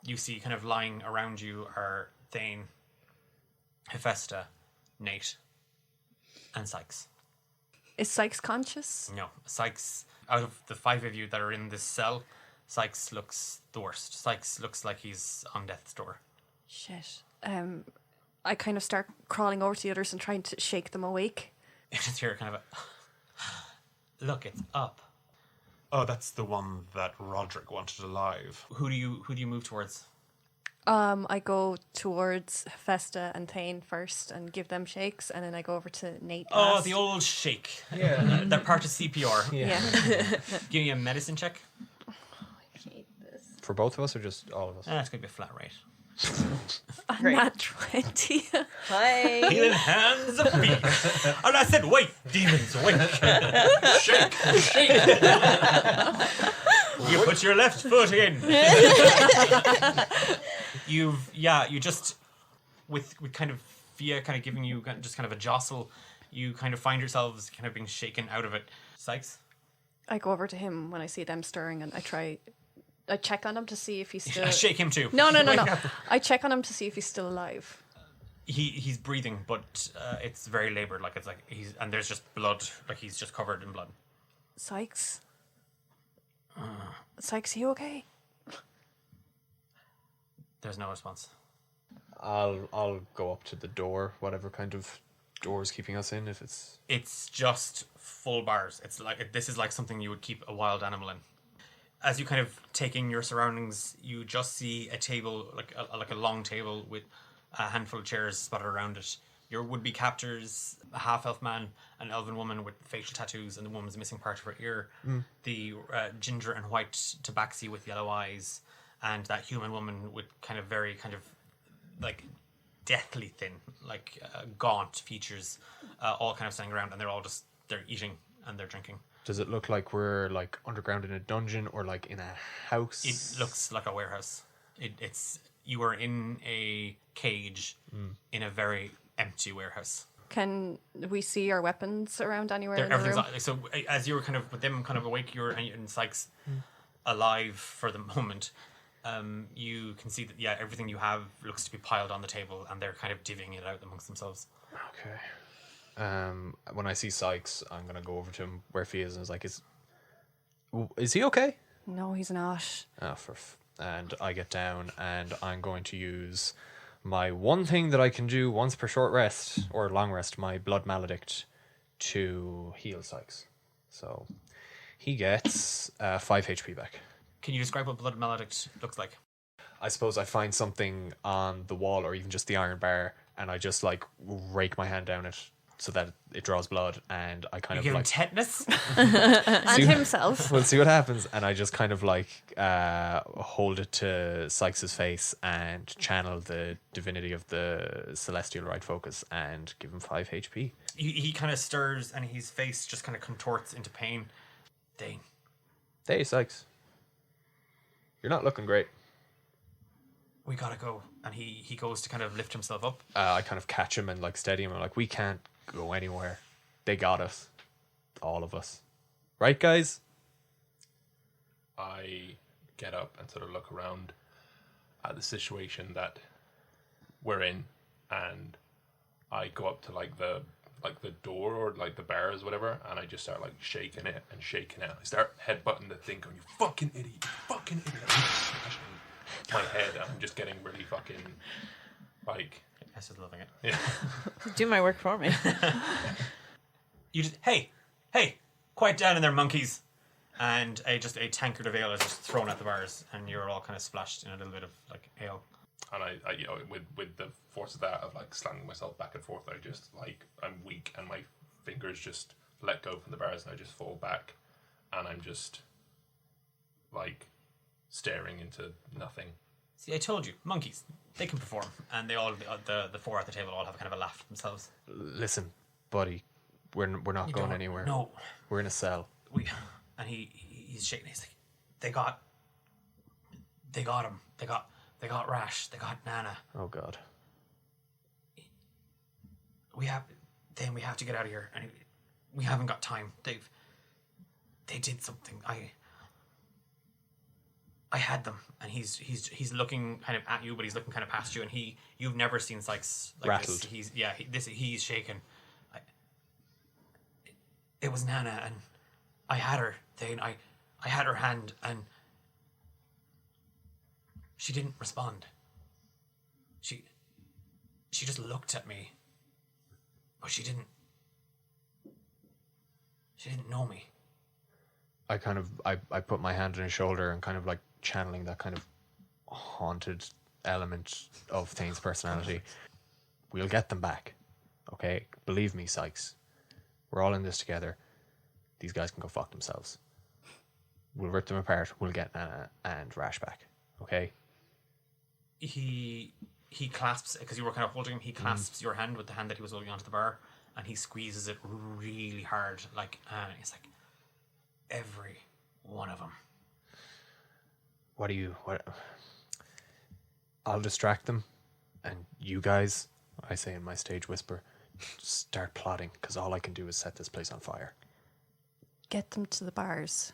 you see kind of lying around you are Thane, Hephaestus, Nate, and Sykes. Is Sykes conscious? No, Sykes, out of the 5 of you that are in this cell, Sykes looks the worst. Sykes looks like he's on death's door. Shit. I kind of start crawling over to the others and trying to shake them awake. You just hear kind of a, look, it's up. Oh, that's the one that Roderick wanted alive. Who do you move towards? I go towards Hephaestus and Thane first and give them shakes, and then I go over to Nate. Oh, last. the old shake. Yeah. They're part of CPR. Yeah. Give me a medicine check. I hate this. For both of us or just all of us? That's going to be a flat rate. Great. Nat 20. Hi. Healing hands of feet. And I said, wait, demons, wait. Shake, shake. You put your left foot in. You just, with kind of Fia kind of giving you just kind of a jostle, you kind of find yourselves kind of being shaken out of it. Sykes? I go over to him when I see them stirring, and I check on him to see if he's still... I shake him too. No. I check on him to see if he's still alive. He's breathing, but it's very labored. Like and there's just blood. Like he's just covered in blood. Sykes? Sykes, you okay? There's no response. I'll go up to the door, whatever kind of door is keeping us in. If It's just full bars. It's like this is like something you would keep a wild animal in. As you kind of take in your surroundings, you just see a table, like a long table with a handful of chairs spotted around it. Your would-be captors, a half-elf man, an elven woman with facial tattoos, and the woman's missing part of her ear. The ginger and white tabaxi with yellow eyes, and that human woman with kind of very kind of like deathly thin, like gaunt features, all kind of standing around, and they're eating and they're drinking. does it look like we're like underground in a dungeon or like in a house? It looks like a warehouse. It's you are in a cage in a very empty warehouse. Can we see our weapons around anywhere in the Everything's room? so as you were kind of with them kind of awake, you're and Sykes alive for the moment. You can see that everything you have looks to be piled on the table, and they're kind of divvying it out amongst themselves. Okay. When I see Sykes, I'm gonna go over to him where he is, and is like, is he okay? No, he's not. And I get down, and I'm going to use my one thing that I can do once per short rest or long rest, my blood maledict, to heal Sykes. So he gets 5 HP back. Can you describe what blood maledict looks like? I suppose I find something on the wall or even just the iron bar, and I just like rake my hand down it so that it draws blood, and I kind You of give him like tetanus? And himself. we'll see what happens, and I just kind of like hold it to Sykes' face and channel the divinity of the celestial right focus and give him 5 HP. He kind of stirs, and his face just kind of contorts into pain. Dane. Hey, Sykes. You're not looking great. We gotta go. And he goes to kind of lift himself up. I kind of catch him and like steady him. I'm like, we can't go anywhere. They got us. All of us. Right, guys? I get up and sort of look around at the situation that we're in, and I go up to like the door or like the bars, whatever, and I just start like shaking it and shaking it. I start headbutting the thing, going, "You fucking idiot! You fucking idiot!" I'm smashing my head, and I'm just getting really fucking like. Yes, is loving it. Yeah. Do my work for me. You just hey, quiet down in there, monkeys. And a tankard of ale is just thrown at the bars, and you're all kind of splashed in a little bit of like ale. And I with the force of that, of like slamming myself back and forth, I just like I'm weak, and my fingers just let go from the bars, and I just fall back, and I'm just like staring into nothing. See, I told you, monkeys, they can perform, and they all the 4 at the table all have kind of a laugh themselves. Listen, buddy, we're not going anywhere. No, We're in a cell. and he's shaking. He's like, they got him. They got Rash. They got Nana. Oh, God. we have to get out of here, and we haven't got time. They did something. I had them, and he's looking kind of at you, but he's looking kind of past you, and you've never seen Sykes like rattled. This. He's shaken. It was Nana, and I had her. Then I had her hand, and she didn't respond. She just looked at me, but she didn't know me. I put my hand on his shoulder and kind of like channeling that kind of haunted element of Thane's personality. We'll get them back. Okay? Believe me, Sykes. We're all in this together. These guys can go fuck themselves. We'll rip them apart. We'll get Nana and Rash back. Okay? He clasps, because you were kind of holding him, he clasps your hand with the hand that he was holding onto the bar, and he squeezes it really hard. Like, it's like, every one of them. What? I'll distract them, and you guys, I say in my stage whisper, start plotting, because all I can do is set this place on fire. Get them to the bars.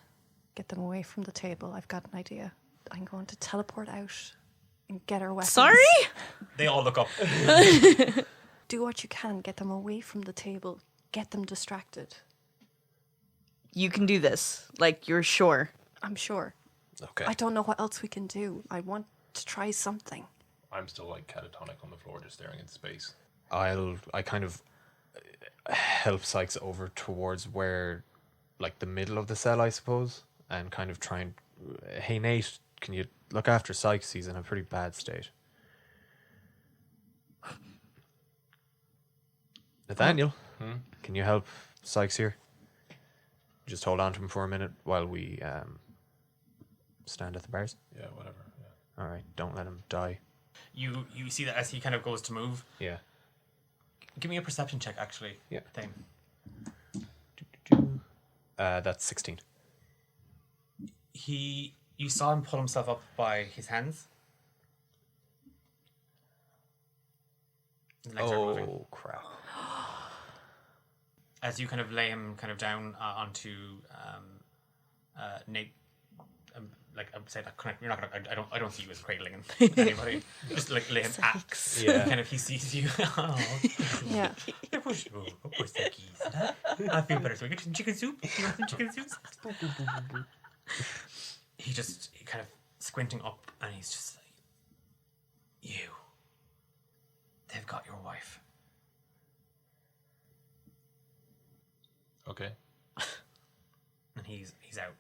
Get them away from the table. I've got an idea. I'm going to teleport out and get our weapons. Sorry? They all look up. Do what you can. Get them away from the table. Get them distracted. You can do this. Like, you're sure. I'm sure. Okay. I don't know what else we can do. I want to try something. I'm still like catatonic on the floor, just staring into space. I kind of help Sykes over towards where, like, the middle of the cell, I suppose, and kind of try and... Hey, Nate, can you look after Sykes? He's in a pretty bad state. Nathaniel, can you help Sykes here? Just hold on to him for a minute while we stand at the bars. Yeah, whatever. Yeah. All right, don't let him die. You see that as he kind of goes to move. Yeah. Give me a perception check, actually. Yeah. Thing. That's 16. You saw him pull himself up by his hands. The legs are moving. Oh, crap. As you kind of lay him kind of down onto Nate, like I would say that you're not gonna. I don't see you as cradling anybody. Just like lay him at. Yeah. Kind of he sees you. Oh, Yeah. of course, I feel better. So we get some chicken soup. You want some chicken soup? He kind of squinting up, and he's just like, "You. They've got your wife." Okay. And he's out.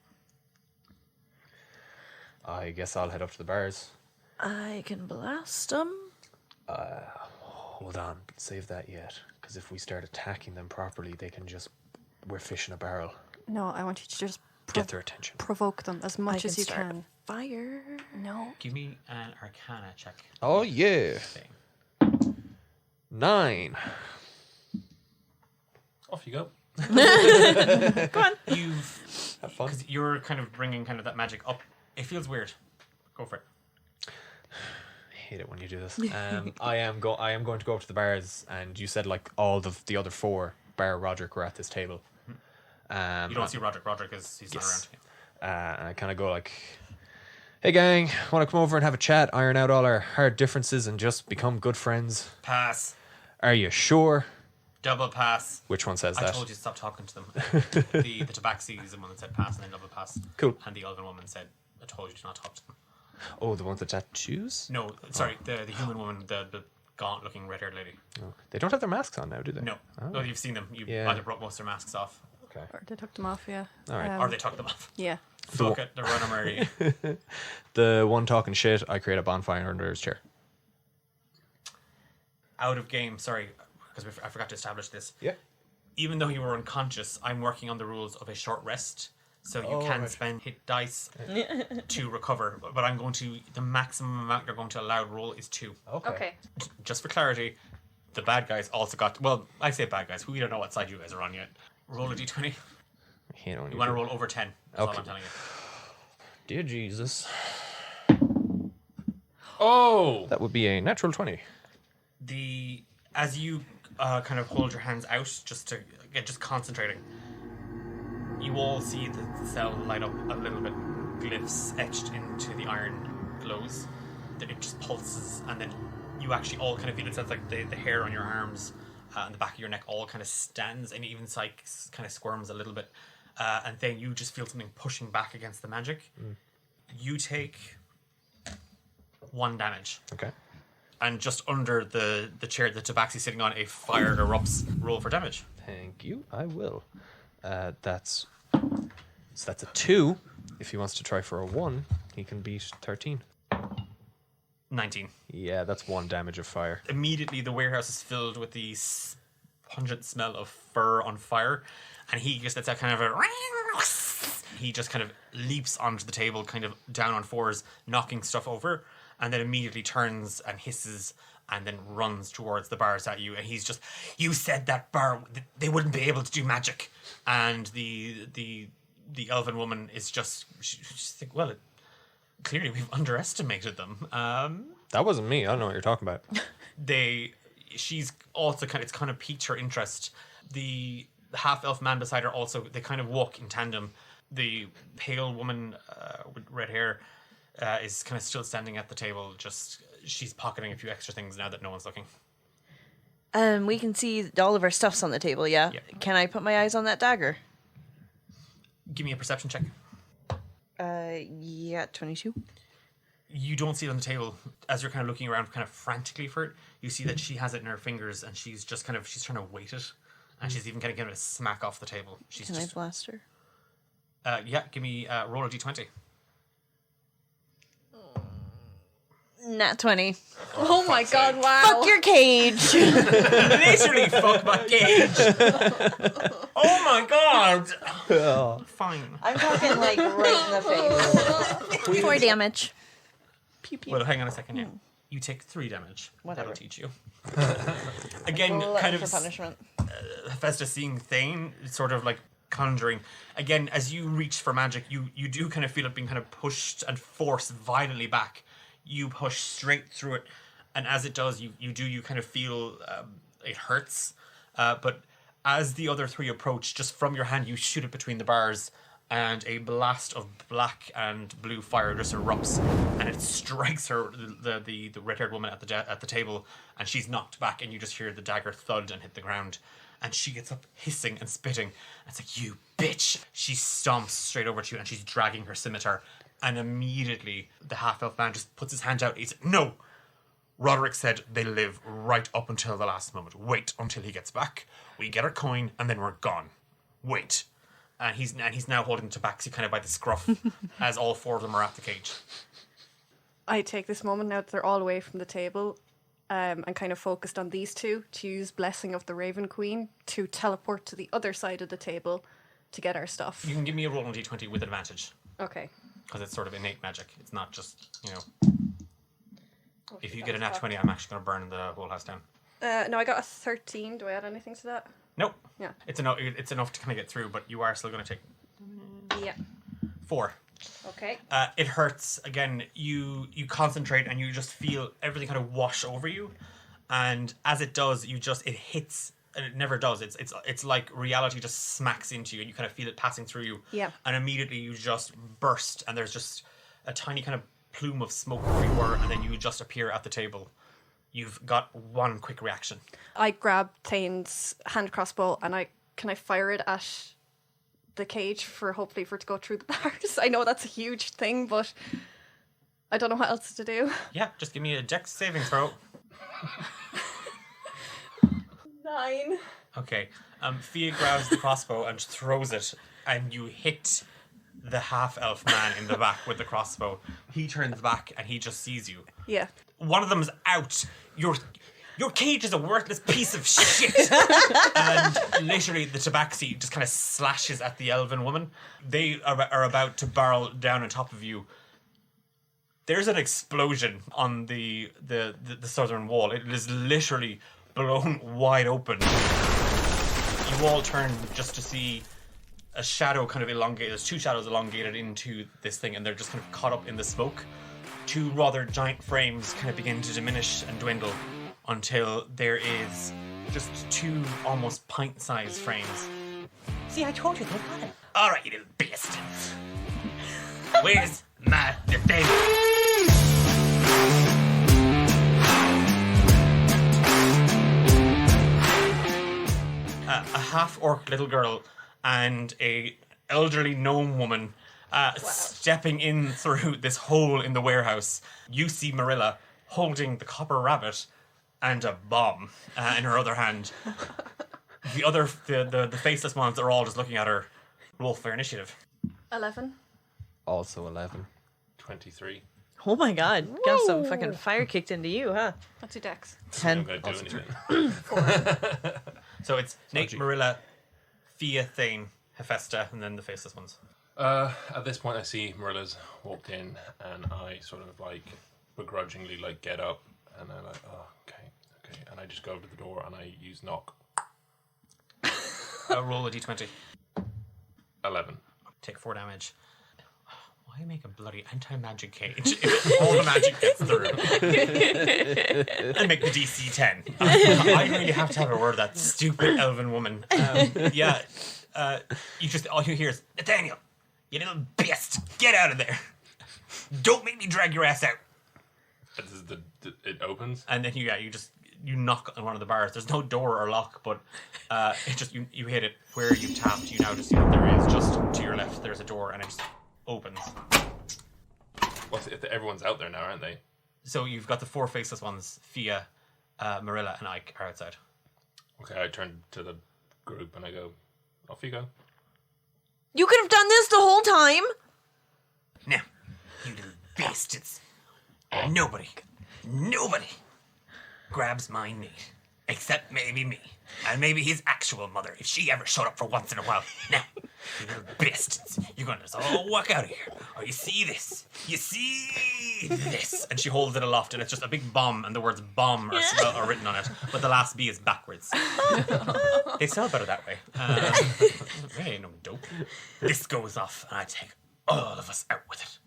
I guess I'll head up to the bars. I can blast them. Hold on, save that yet. Because if we start attacking them properly, they can just... We're fish in a barrel. No, I want you to just Get their attention. provoke them as much I as you start can. Fire. No. Give me an Arcana check. Oh, yeah. Thing. 9. Off you go. You've Have fun. because you're kind of bringing kind of that magic up. It feels weird. Go for it. I hate it when you do this. I am going to go up to the bars, and you said like all the other 4 bar Roderick were at this table. You don't see Roderick. Roderick he's Yes. not around. And I kind of go like, "Hey gang, want to come over and have a chat, iron out all our hard differences, and just become good friends? Pass. Are you sure?" Double pass. Which one says I that? told you to stop talking to them. the Tabaxi is the one that said pass and then double pass. Cool. And the Elven woman said, "I told you to not talk to them." Oh, the ones with tattoos? No, sorry, the human woman, the gaunt-looking red-haired lady. Oh. They don't have their masks on now, do they? No, Oh. no, you've seen them. You Yeah. either brought most of their masks off, Okay. Or they took them off, yeah. All right. or they took them off. Yeah. Fuck it, they're running already. The one talking shit, I create a bonfire under his chair. Out of game, sorry, because I forgot to establish this. Yeah. Even though you were unconscious, I'm working on the rules of a short rest. So you Oh, can right. spend hit dice to recover. But I'm going to, the maximum amount they're going to allow roll is 2. Okay. Just for clarity, the bad guys also got, well, I say bad guys, we don't know what side you guys are on yet. Roll a d20. You know, You want to roll over 10. That's all Okay. I'm telling you. Dear Jesus. Oh! That would be a natural 20. As you kind of hold your hands out just to get just concentrating. You all see the cell light up a little bit, glyphs etched into the iron glows. That it just pulses, and then you actually all kind of feel it. Sounds like the hair on your arms and the back of your neck all kind of stands, and even like kind of squirms a little bit. And then you just feel something pushing back against the magic. You take 1 damage. Okay. And just under the chair that Tabaxi's sitting on, a fire erupts. Roll for damage. Thank you. I will. That's a 2. If he wants to try for a 1, he can beat 13. 19. Yeah, that's 1 damage of fire. Immediately, the warehouse is filled with the pungent smell of fur on fire, and he just lets out kind of a... He just kind of leaps onto the table, kind of down on 4s, knocking stuff over, and then immediately turns and hisses and then runs towards the bars at you, and he's just, you said that bar, they wouldn't be able to do magic. And the elven woman is just, she's like, well, clearly we've underestimated them. That wasn't me. I don't know what you're talking about. She's also it's kind of piqued her interest. The half-elf man beside her also, they kind of walk in tandem. The pale woman with red hair is kind of still standing at the table, just, she's pocketing a few extra things now that no one's looking. We can see all of our stuffs on the table, yeah? Can I put my eyes on that dagger? Give me a perception check. Yeah, 22. You don't see it on the table. As you're kind of looking around kind of frantically for it, you see that she has it in her fingers, and she's just kind of, she's trying to weight it, and she's even kind of giving it a smack off the table. She's Can I blast her? Yeah, give me roll a d20. Nat 20. Oh my god, wow. Fuck your cage! Literally fuck my cage. Oh my god. Fine. I'm talking like right in the face. 4 damage. Pew, pew. Well, hang on a second. Yeah, you take 3 damage. Whatever. That'll teach you. Again, Glutton kind of for punishment. Hephaestus seeing Thane, sort of like conjuring. Again, as you reach for magic, you do kind of feel it being kind of pushed and forced violently back. You push straight through it, and as it does, you kind of feel it hurts. But as the other 3 approach, just from your hand, you shoot it between the bars, and a blast of black and blue fire just erupts, and it strikes her, the red-haired woman at the table, and she's knocked back, and you just hear the dagger thud and hit the ground. And she gets up hissing and spitting. And it's like, you bitch! She stomps straight over to you, and she's dragging her scimitar. And immediately, the half-elf man just puts his hand out. He said, no! Roderick said they live right up until the last moment. Wait until he gets back. We get our coin, and then we're gone. Wait. And he's now holding Tabaxi kind of by the scruff, as all 4 of them are at the cage. I take this moment now that they're all away from the table, and kind of focused on these 2 to use Blessing of the Raven Queen to teleport to the other side of the table to get our stuff. You can give me a roll on d20 with advantage. Okay. Because it's sort of innate magic. It's not just, if you get a nat 20, I'm actually going to burn the whole house down. No, I got a 13. Do I add anything to that? Nope. Yeah. It's enough to kind of get through, but you are still going to take Yeah. 4. Okay. It hurts. Again, you concentrate and you just feel everything kind of wash over you. And as it does, it hits, and it never does. It's like reality just smacks into you, and you kind of feel it passing through you. Yeah. And immediately you just burst, and there's just a tiny kind of plume of smoke where you were, and then you just appear at the table. You've got 1 quick reaction. I grab Thane's hand crossbow and I fire it at the cage hopefully for it to go through the bars. I know that's a huge thing, but I don't know what else to do. Yeah, just give me a dex saving throw. 9. Okay. Fia grabs the crossbow and throws it, and you hit the half-elf man in the back with the crossbow. He turns back and he just sees you. Yeah. One of them's out. Your cage is a worthless piece of shit. And literally the tabaxi just kind of slashes at the elven woman. They are about to barrel down on top of you. There's an explosion on the southern wall. It is literally blown wide open. You all turn just to see a shadow kind of elongated. There's 2 shadows elongated into this thing, and they're just kind of caught up in the smoke. 2 rather giant frames kind of begin to diminish and dwindle until there is just two almost pint-sized frames. See, I told you they got it. All right, you little bastards. Where's my defense? A half-orc little girl and a elderly gnome woman stepping in through this hole in the warehouse. You see Marilla holding the copper rabbit and a bomb in her other hand. The faceless ones are all just looking at her. Roll for initiative. 11. Also 11. 23. Oh my god. Got some fucking fire kicked into you, huh? That's 2 decks. 10. I'm going to do anything. So it's Nate, Marilla, Fia, Thane, Hephaestus, and then the faceless ones. At this point, I see Marilla's walked in, and I sort of like begrudgingly like get up, and I'm like, oh, okay, and I just go over to the door and I use knock. Roll a d20. 11. Take 4 damage. Why make a bloody anti-magic cage if all the magic gets through? And make the DC 10. I really have to have a word with that stupid elven woman. All you hear is, Nathaniel, you little beast, get out of there. Don't make me drag your ass out. It opens? And then you knock on one of the bars. There's no door or lock, but it just you hit it where you tapped. You now just see that there is just to your left. There's a door, and it just opens. Everyone's out there now, aren't they? So you've got the 4 faceless ones: Fia, Marilla, and Ike are outside. Okay, I turn to the group and I go, off you go. You could have done this the whole time. Now, you little bastards. Nobody grabs my meat. Except maybe me. And maybe his actual mother, if she ever showed up for once in a while. Now, you little bastards, you're going to just all walk out of here. Oh, you see this? You see this? And she holds it aloft, and it's just a big bomb, and the words "bomb" are written on it, but the last B is backwards. They sell better that way. Ain't no dope. This goes off, and I take all of us out with it.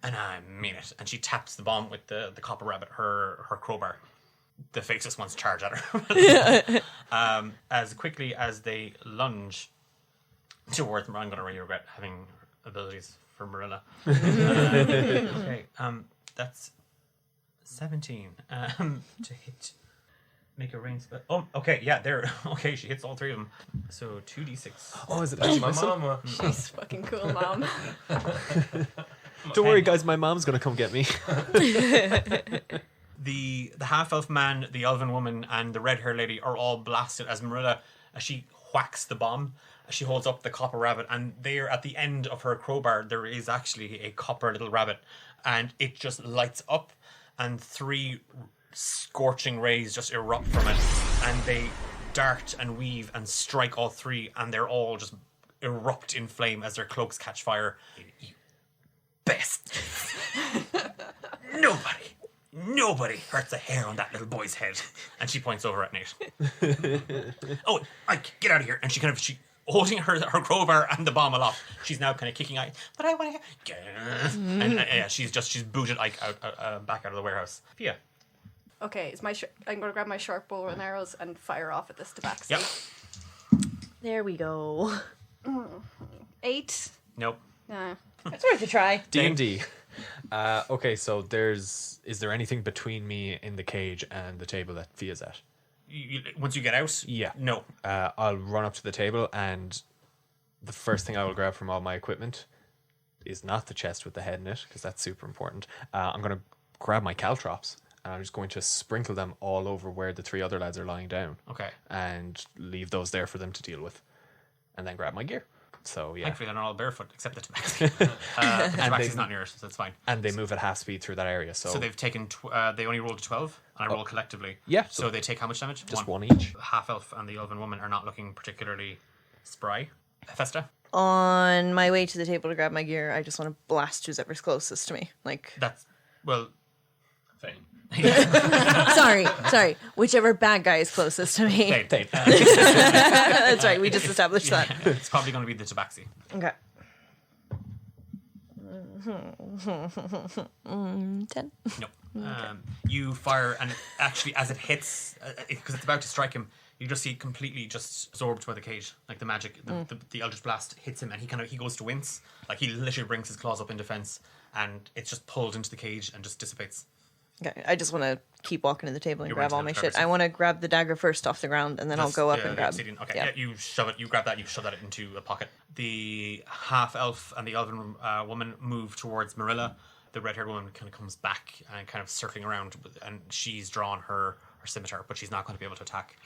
And I mean it. And she taps the bomb with the copper rabbit, her crowbar. The faceless ones charge at her. As quickly as they lunge towards Marilla. I'm going to really regret having abilities for Marilla. Okay, that's 17 to hit. Make a range spell. Oh, okay, yeah, there. Okay, she hits all 3 of them. So 2d6. Oh, is it actually My my son? mama. She's fucking cool, Mom. Don't worry, guys. My mom's gonna come get me. The half-elf man, the elven woman, and the red-haired lady are all blasted as Marilla, as she whacks the bomb, as she holds up the copper rabbit, and there at the end of her crowbar there is actually a copper little rabbit, and it just lights up, and 3 scorching rays just erupt from it, and they dart and weave and strike all 3, and they're all just erupt in flame as their cloaks catch fire. You best. Nobody hurts a hair on that little boy's head. And she points over at Nate. Oh, Ike, get out of here. And she holding her crowbar and the bomb aloft. She's now kind of kicking Ike. But I want to. And she's booted Ike out back out of the warehouse. Pia. Okay, I'm going to grab my short bow and arrows and fire off at this tabaxi. Yep. There we go. 8. Nope. Nah. It's worth a try. D&D. Okay, so is there anything between me in the cage and the table that Fia's at? Once you get out? Yeah. No. I'll run up to the table, and the first thing I will grab from all my equipment is not the chest with the head in it, because that's super important. I'm going to grab my caltrops, and I'm just going to sprinkle them all over where the 3 other lads are lying down. Okay. And leave those there for them to deal with. And then grab my gear. So, yeah. Thankfully, they're not all barefoot, except the tabaxi. The tabaxi's not near us, so it's fine. And they move at half speed through that area. So they've taken, they only rolled a 12, and I roll collectively. Yeah. So they take how much damage? Just 1 each. The half-elf and the elven woman are not looking particularly spry. Festa? On my way to the table to grab my gear, I just want to blast whoever's closest to me. That's, well... Fine. Sorry. Whichever bad guy is closest to me. Fade. That's right. We just established that. It's probably going to be the tabaxi. Okay. 10. Nope. You fire, and actually, as it hits, because it's about to strike him, you just see it completely just absorbed by the cage. Like the magic, the Eldritch Blast hits him, and he goes to wince. Like he literally brings his claws up in defense, and it's just pulled into the cage and just dissipates. Okay, I just want to keep walking to the table and You're grab right, all my grab shit. yourself. I want to grab the dagger first off the ground, and then I'll go up and grab. Obsidian. Okay, yeah, you shove it. You grab that. You shove that into a pocket. The half elf and the elven woman move towards Marilla. The red-haired woman kind of comes back and kind of circling around, and she's drawn her scimitar, but she's not going to be able to attack.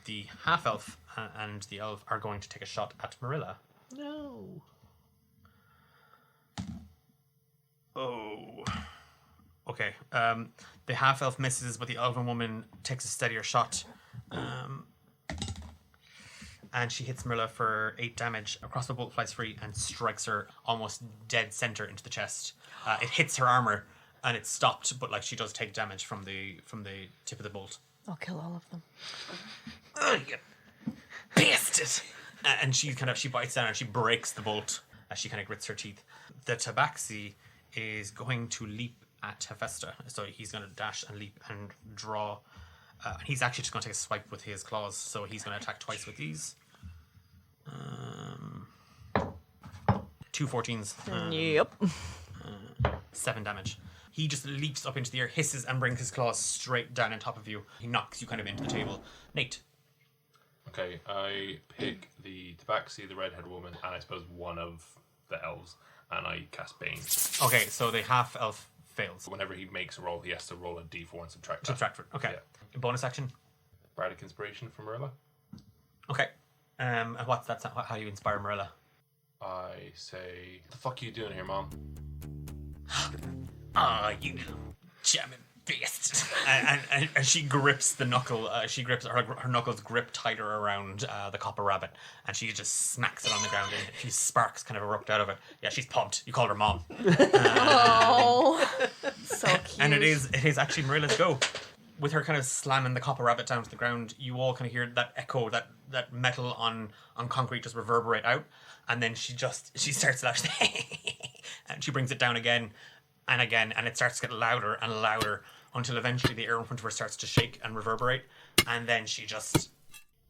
The half elf and the elf are going to take a shot at Marilla. No. Oh. Okay. The half elf misses, but the elven woman takes a steadier shot. And she hits Marilla for 8 damage. A crossbow bolt flies free and strikes her almost dead center into the chest. It hits her armor and it's stopped, but like she does take damage from the tip of the bolt. I'll kill all of them. Oh, you bastard! And she bites down and she breaks the bolt as she kind of grits her teeth. The tabaxi is going to leap at Hephaestus, so he's going to dash and leap and draw. He's actually just going to take a swipe with his claws, so he's going to attack twice with these. 2 14s. Yep. 7 damage. He just leaps up into the air, hisses, and brings his claws straight down on top of you. He knocks you kind of into the table. Nate. Okay, I pick the Tabaxi, the redhead woman, and I suppose one of the elves, and I cast Bane. Okay, so the half elf fails. Whenever he makes a roll, he has to roll a d4 and subtract that. Subtract it. Okay. Yeah. Bonus action. Bardic Inspiration from Marilla. Okay. And what's that? How do you inspire Marilla? I say, "The fuck are you doing here, Mom?" You little jamming beast. and she grips the knuckle. She grips her knuckles grip tighter around the copper rabbit, and she just smacks it on the ground. And a few sparks kind of erupt out of it. Yeah, she's pumped. You called her mom. Oh, so cute. And it is actually Marilla's go. With her kind of slamming the copper rabbit down to the ground, you all kind of hear that echo, that metal on concrete just reverberate out, and then she starts laughing, and she brings it down again and again, and it starts to get louder and louder until eventually the air in front of her starts to shake and reverberate, and then she just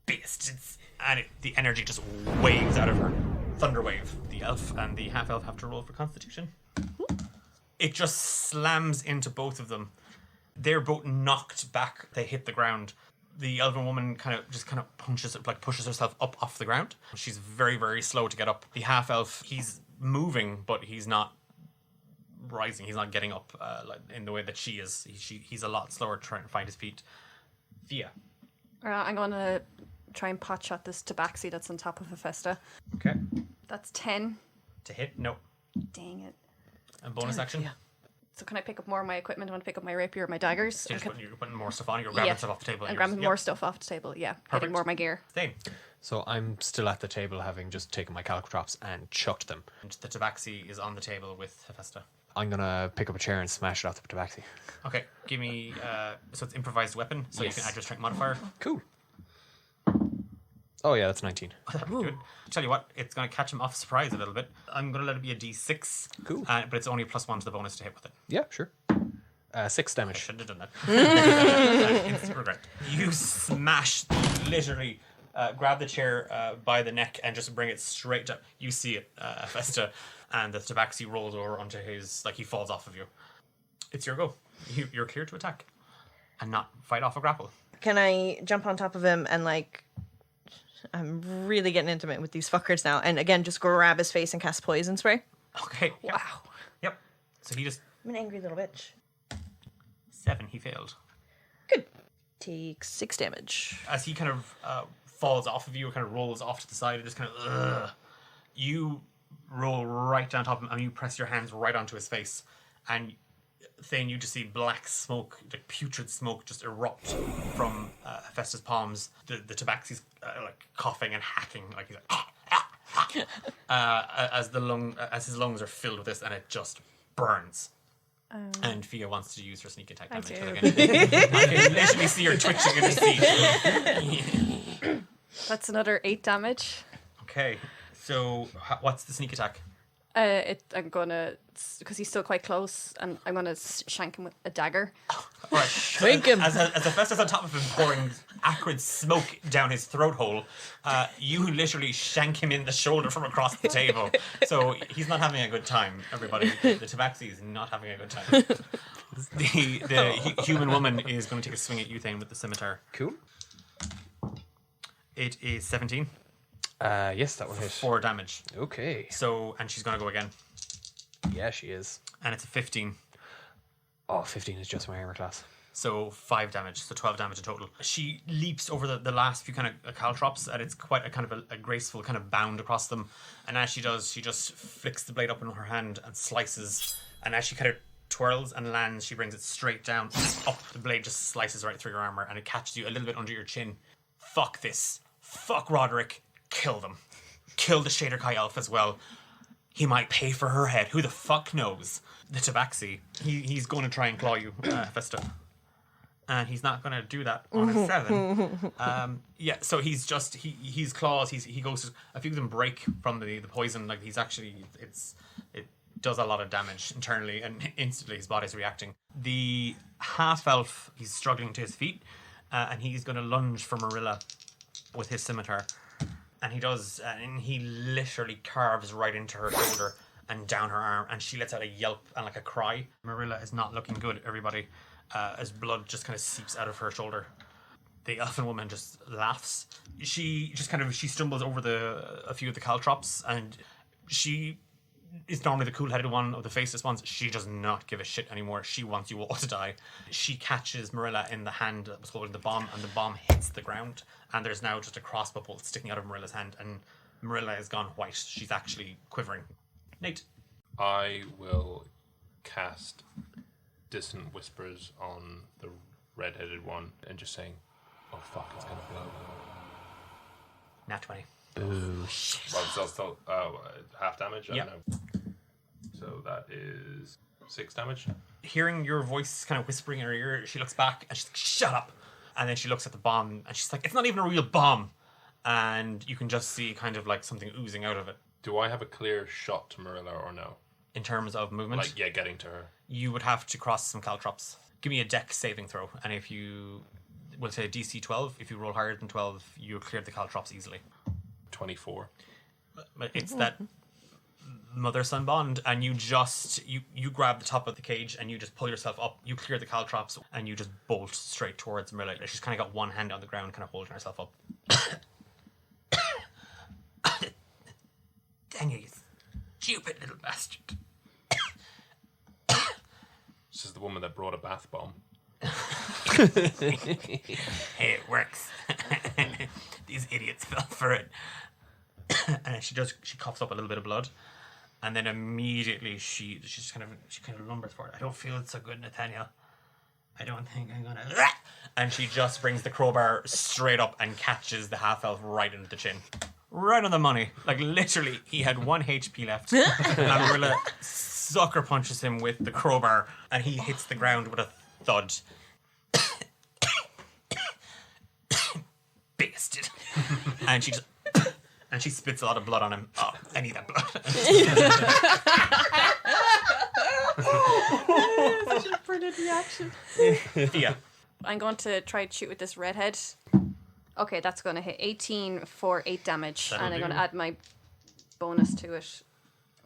beasts, and the energy just waves out of her. Thunder wave. The elf and the half elf have to roll for Constitution. It just slams into both of them. They're both knocked back. They hit the ground. The elven woman kind of pushes herself up off the ground. She's very, very slow to get up. The half elf, he's moving, but he's not rising. He's not getting up in the way that she is. He's a lot slower trying to find his feet. Thea. I'm going to try and pot shot this tabaxi that's on top of Hephaestus. Okay. That's 10. To hit? No. Dang it. And bonus action? Yeah. So can I pick up more of my equipment? I want to pick up my rapier or my daggers. So you're putting more stuff on. You're grabbing stuff off the table. And grabbing more stuff off the table. Yeah. Getting more of my gear. Same. So I'm still at the table, having just taken my caltrops and chucked them. And the tabaxi is on the table with Hephaestus. I'm gonna pick up a chair and smash it off the tabaxi. Okay, give me. So it's improvised weapon, so Yes. you can add your strength modifier. Cool. Oh yeah, that's 19. That'd be good. Tell you what, it's going to catch him off surprise a little bit. I'm going to let it be a d6. Cool. But it's only a +1 to the bonus to hit with it. Yeah, sure. 6 I damage. shouldn't have done that. Instant regret. You smash, literally, grab the chair by the neck and just bring it straight down. You see it, Festa, and the tabaxi rolls over onto his, like he falls off of you. It's your go. You're clear to attack and not fight off a grapple. Can I jump on top of him and I'm really getting intimate with these fuckers now, and again just grab his face and cast poison spray? Okay. Yep. Wow. Yep. So he just I'm an angry little bitch. 7. He failed. Good. Take 6 damage. As he kind of falls off of you, kind of rolls off to the side, and just kind of you roll right down top of him, and you press your hands right onto his face, and Thane, you just see black smoke, like putrid smoke, just erupt from Hephaestus' palms. The tabaxi's like coughing and hacking, like he's like as his lungs are filled with this, and it just burns. And Fia wants to use her sneak attack damage. I can literally see her twitching in her seat. That's another 8 damage. Okay, so what's the sneak attack? I'm gonna, because he's still quite close, and I'm gonna shank him with a dagger. Right. Shank him. As Hephaestus on top of him pouring acrid smoke down his throat hole, you literally shank him in the shoulder from across the table. So he's not having a good time, everybody. The Tabaxi is not having a good time. The human woman is going to take a swing at you, Thane, with the scimitar. Cool. It is 17. Yes, that will hit. 4 damage. Okay. So, and she's going to go again. Yeah, she is. And it's a 15. Oh, 15 is just my armor class. So 5 damage, so 12 damage in total. She leaps over the last few kind of caltrops, and it's quite a kind of a graceful kind of bound across them. And as she does, she just flicks the blade up in her hand and slices. And as she kind of twirls and lands, she brings it straight down, up. The blade just slices right through your armor, and it catches you a little bit under your chin. Fuck this. Fuck Roderick. Kill them. Kill the Shader Kai elf as well. He might pay for her head. Who the fuck knows? The Tabaxi. He's going to try and claw you, Festa. And he's not going to do that on a 7. Yeah, so he's just, he's claws, he goes to, a few of them break from the poison, like he's actually, it does a lot of damage internally, and instantly his body's reacting. The half-elf, he's struggling to his feet, and he's going to lunge for Marilla with his scimitar. And he does, and he literally carves right into her shoulder and down her arm, and she lets out a yelp and like a cry. Marilla is not looking good, everybody, as blood just kind of seeps out of her shoulder. The elfin woman just laughs. She just kind of, she stumbles over a few of the caltrops, and she is normally the cool-headed one of the faceless ones. She does not give a shit anymore. She wants you all to die. She catches Marilla in the hand that was holding the bomb, and the bomb hits the ground, and there's now just a crossbow bolt sticking out of Marilla's hand, and Marilla has gone white. She's actually quivering. Nate. I will cast Dissonant Whispers on the red-headed one and just saying, oh fuck, it's gonna blow. Nat 20. Boo. Well, still half damage? I Yep. don't know. So that is 6 damage. Hearing your voice kind of whispering in her ear, she looks back and she's like, shut up. And then she looks at the bomb and she's like, it's not even a real bomb. And you can just see kind of like something oozing out of it. Do I have a clear shot to Marilla or no? In terms of movement, Like, yeah, getting to her. you would have to cross some caltrops. Give me a dex saving throw. And if you, we'll say DC 12, if you roll higher than 12, you clear the caltrops easily. 24. But it's that mother-son bond, and you just you grab the top of the cage and you just pull yourself up, you clear the caltrops, and you just bolt straight towards Marilla. She's kind of got one hand on the ground, kind of holding herself up. Daniel, you stupid little bastard. This is the woman that brought a bath bomb. Hey, it works. These idiots fell for it. And she coughs up a little bit of blood, and then immediately she kind of lumbers forward. I don't feel it so good, Nathaniel. I don't think I'm gonna. And she just brings the crowbar straight up and catches the half elf right into the chin, right on the money. Like literally, he had 1 HP left, and Marilla sucker punches him with the crowbar, and he hits the ground with a thud. Bastard. And she spits a lot of blood on him. Oh, I need that blood. Such a brilliant reaction. Yeah. I'm going to try to shoot with this redhead. Okay, that's going to hit 18 for 8 damage. That'll and I'm do. going to add my bonus to it.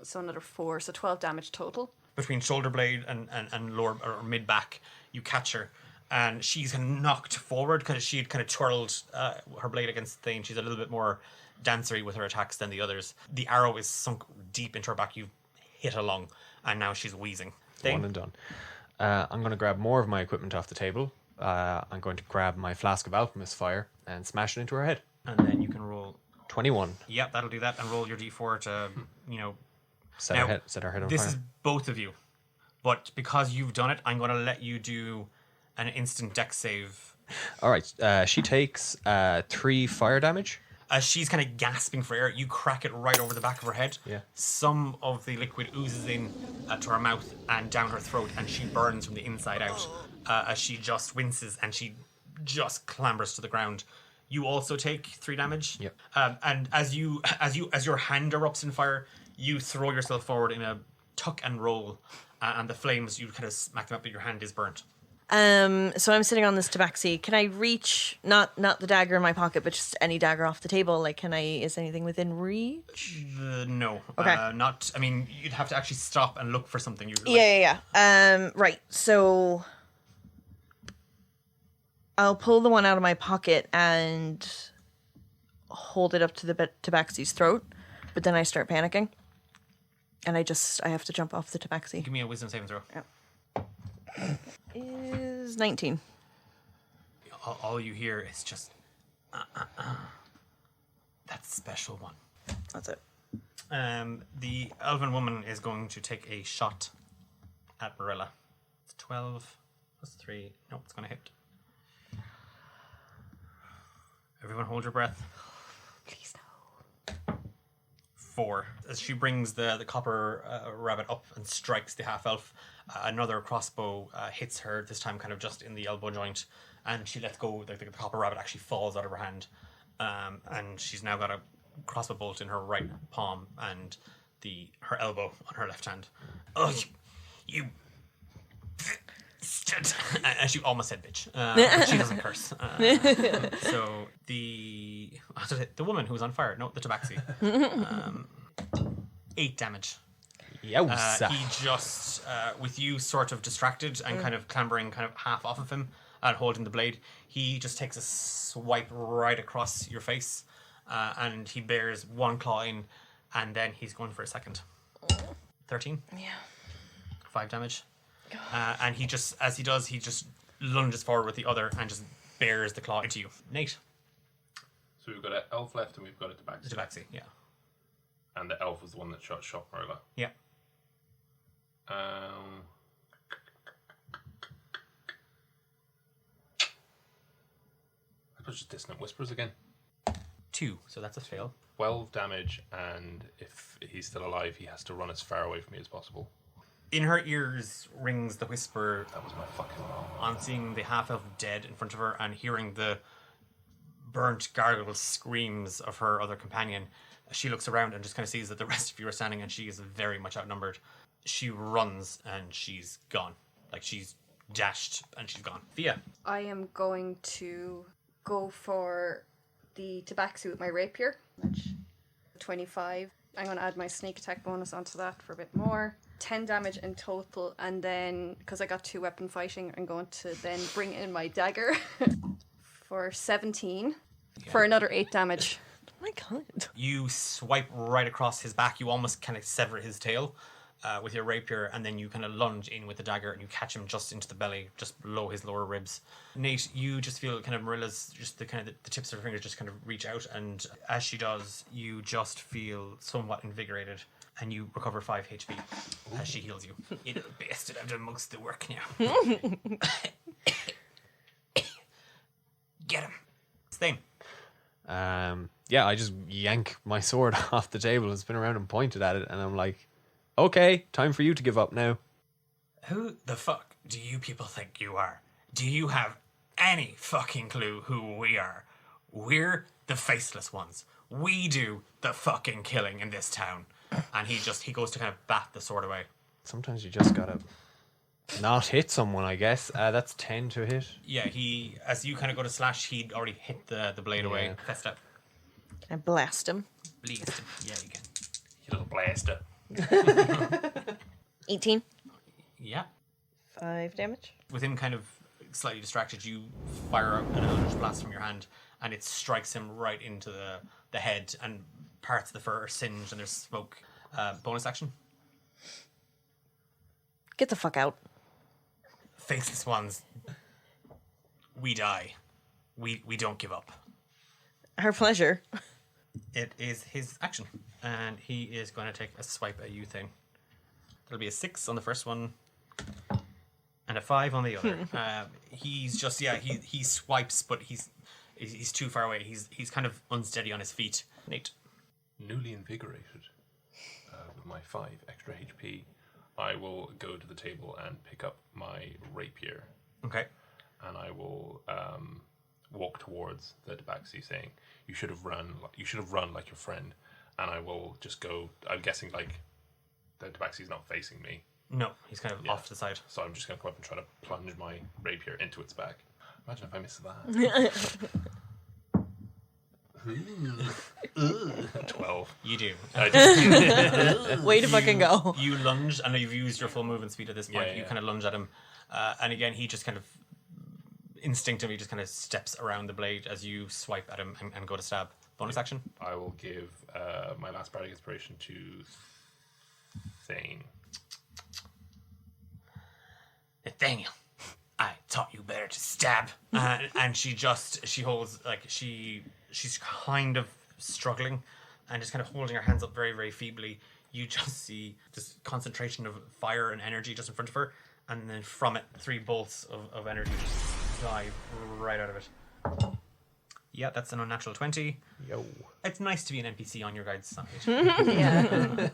So another 4, so 12 damage total. Between shoulder blade and lower or mid back, you catch her, and she's kind of knocked forward because she had kind of twirled her blade against Thane. She's a little bit more dancery with her attacks than the others. The arrow is sunk deep into her back. You've hit her lung, and now she's wheezing. Thane? One and done. I'm going to grab more of my equipment off the table. I'm going to grab my flask of alchemist fire and smash it into her head. And then you can roll. 21. Yep, that'll do that. And roll your d4 to, Set Now, her head on This fire. is both of you. But because you've done it, I'm going to let you do an instant dex save. All right. She takes 3 fire damage. As she's kind of gasping for air, you crack it right over the back of her head. Yeah. Some of the liquid oozes in to her mouth and down her throat, and she burns from the inside out as she just winces and she just clambers to the ground. You also take 3 damage. Yep. And as your hand erupts in fire, You throw yourself forward in a tuck and roll, and the flames, you kind of smack them up, but your hand is burnt. So I'm sitting on this tabaxi. Can I reach not the dagger in my pocket, but just any dagger off the table? Like, is anything within reach? No. Okay. Not. I mean, you'd have to actually stop and look for something. Yeah. Right. So I'll pull the one out of my pocket and hold it up to the tabaxi's throat, but then I start panicking, and I have to jump off the tabaxi. Give me a wisdom saving throw. Yeah. Is 19. All you hear is just that special one. That's it. The elven woman is going to take a shot at Marilla. It's 12 plus 3. Nope, it's going to hit. Everyone hold your breath. Please no. 4. As she brings the copper rabbit up and strikes the half-elf, another crossbow hits her, this time kind of just in the elbow joint, and she lets go. The copper rabbit actually falls out of her hand, and she's now got a crossbow bolt in her right palm and her elbow on her left hand. Oh, you and she almost said bitch. She doesn't curse. So the woman who was on fire, no, the tabaxi. 8 damage. Yowza. He just, with you sort of distracted and kind of clambering kind of half off of him and holding the blade, he just takes a swipe right across your face, and he bears one claw in, and then he's going for a second. 13? Yeah. 5 damage. And he just, as he does, he just lunges forward with the other and just bears the claw into you. Nate. So we've got an elf left and we've got a tabaxi. The tabaxi, yeah. And the elf was the one that shot Marilla. Yeah. I suppose just Dissonant Whispers again. 2, so that's a fail. 12 damage, and if he's still alive, he has to run as far away from me as possible. In her ears rings the whisper That was my fucking mom. on seeing the half-elf dead in front of her and hearing the burnt gargled screams of her other companion. She looks around and just kind of sees that the rest of you are standing, and she is very much outnumbered. She runs and she's gone. Like, she's dashed and she's gone. Thea. I am going to go for the tabaxi with my rapier. 25. I'm going to add my sneak attack bonus onto that for a bit more. 10 damage in total, and then, because I got 2 weapon fighting, I'm going to then bring in my dagger for 17 for another 8 damage. Oh my god. You swipe right across his back. You almost kind of sever his tail with your rapier, and then you kind of lunge in with the dagger and you catch him just into the belly, just below his lower ribs. Nate, you just feel kind of Marilla's, just the tips of her fingers just kind of reach out, and as she does, you just feel somewhat invigorated, and you recover 5 HP as she heals you. You little bastard, I've done most of the work now. Get him. Stain. Yeah, I just yank my sword off the table and spin around and pointed at it, and I'm like, okay, time for you to give up now. Who the fuck do you people think you are? Do you have any fucking clue who we are? We're the Faceless ones. We do the fucking killing in this town. And he goes to kind of bat the sword away. Sometimes you just gotta not hit someone, I guess. That's 10 to hit. Yeah, as you kind of go to slash, he'd already hit the blade away. Festa. Can I blast him? Blast him. Yeah, you can. You little blaster. 18. Yeah. 5 damage. With him kind of slightly distracted, you fire an eldritch blast from your hand, and it strikes him right into the head, and parts of the fur are singed, and there's smoke. Bonus action. Get the fuck out. Faceless ones. We die. We don't give up. Our pleasure. It is his action, and he is going to take a swipe at you thing. There'll be a 6 on the first one, and a 5 on the other. He's just he swipes, but he's too far away. He's kind of unsteady on his feet. Nate. Newly invigorated, with my 5 extra HP, I will go to the table and pick up my rapier. Okay. And I will walk towards the tabaxi, saying, "You should have run. You should have run like your friend." and I will just go. I'm guessing like the tabaxi's not facing me, No, he's kind of off to the side. so I'm just gonna come up and try to plunge my rapier into its back. Imagine if I miss that. 12. You do. I just, Way to fucking go. You lunge, and you've used your full movement speed at this point. Yeah, You yeah. kind of lunge at him, and again, he just kind of instinctively just kind of steps around the blade as you swipe at him and go to stab. Bonus action. I will give my last bardic inspiration to Thane. Nathaniel, I taught you better to stab. And she holds, like, she's kind of struggling and just kind of holding her hands up very, very feebly. You just see this concentration of fire and energy just in front of her, and then from it, 3 bolts of energy just dive right out of it. Yeah, that's an unnatural 20. Yo. It's nice to be an NPC on your guide's side. Yeah.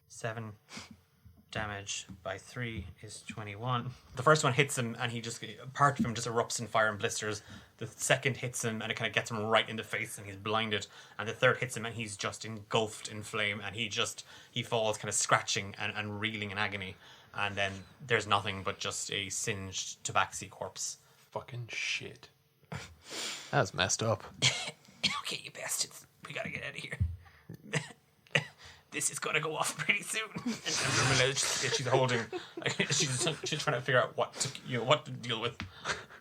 7 damage by 3 is 21. The first one hits him, and he just, part of him just erupts in fire and blisters. The second hits him, and it kind of gets him right in the face, and he's blinded. And the third hits him, and he's just engulfed in flame, and he falls kind of scratching and reeling in agony. And then there's nothing but just a singed tabaxi corpse. Fucking shit. That was messed up. Okay, you bastards, we gotta get out of here. This is gonna go off pretty soon. And Marilla, she's holding, she's trying to figure out what to deal with.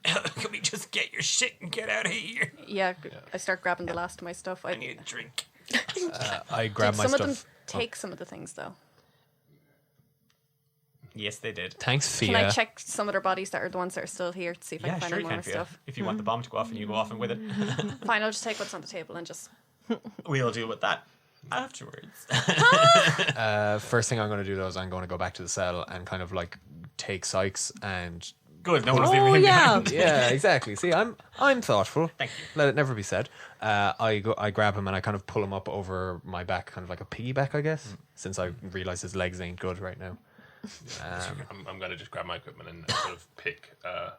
Can we just get your shit and get out of here? Yeah, I start grabbing the last of my stuff. I need a drink. I grab my some stuff. of them take some of the things though. Yes, they did. Thanks, Fia. Can I check some of their bodies that are the ones that are still here to see if I Yeah, can find sure any you more can, Fia. stuff? If you want the bomb to go off and you go off and with it, Fine, I'll just take what's on the table and just. we'll deal with that afterwards. First thing I'm going to do though is I'm going to go back to the cell and kind of like take Sykes and Good, no one's leaving Oh him yeah. behind. yeah, exactly. See, I'm thoughtful. Thank you. Let it never be said. I grab him and I kind of pull him up over my back, kind of like a piggyback, I guess. Since I realize his legs ain't good right now. I'm going to just grab my equipment and sort of pick. Why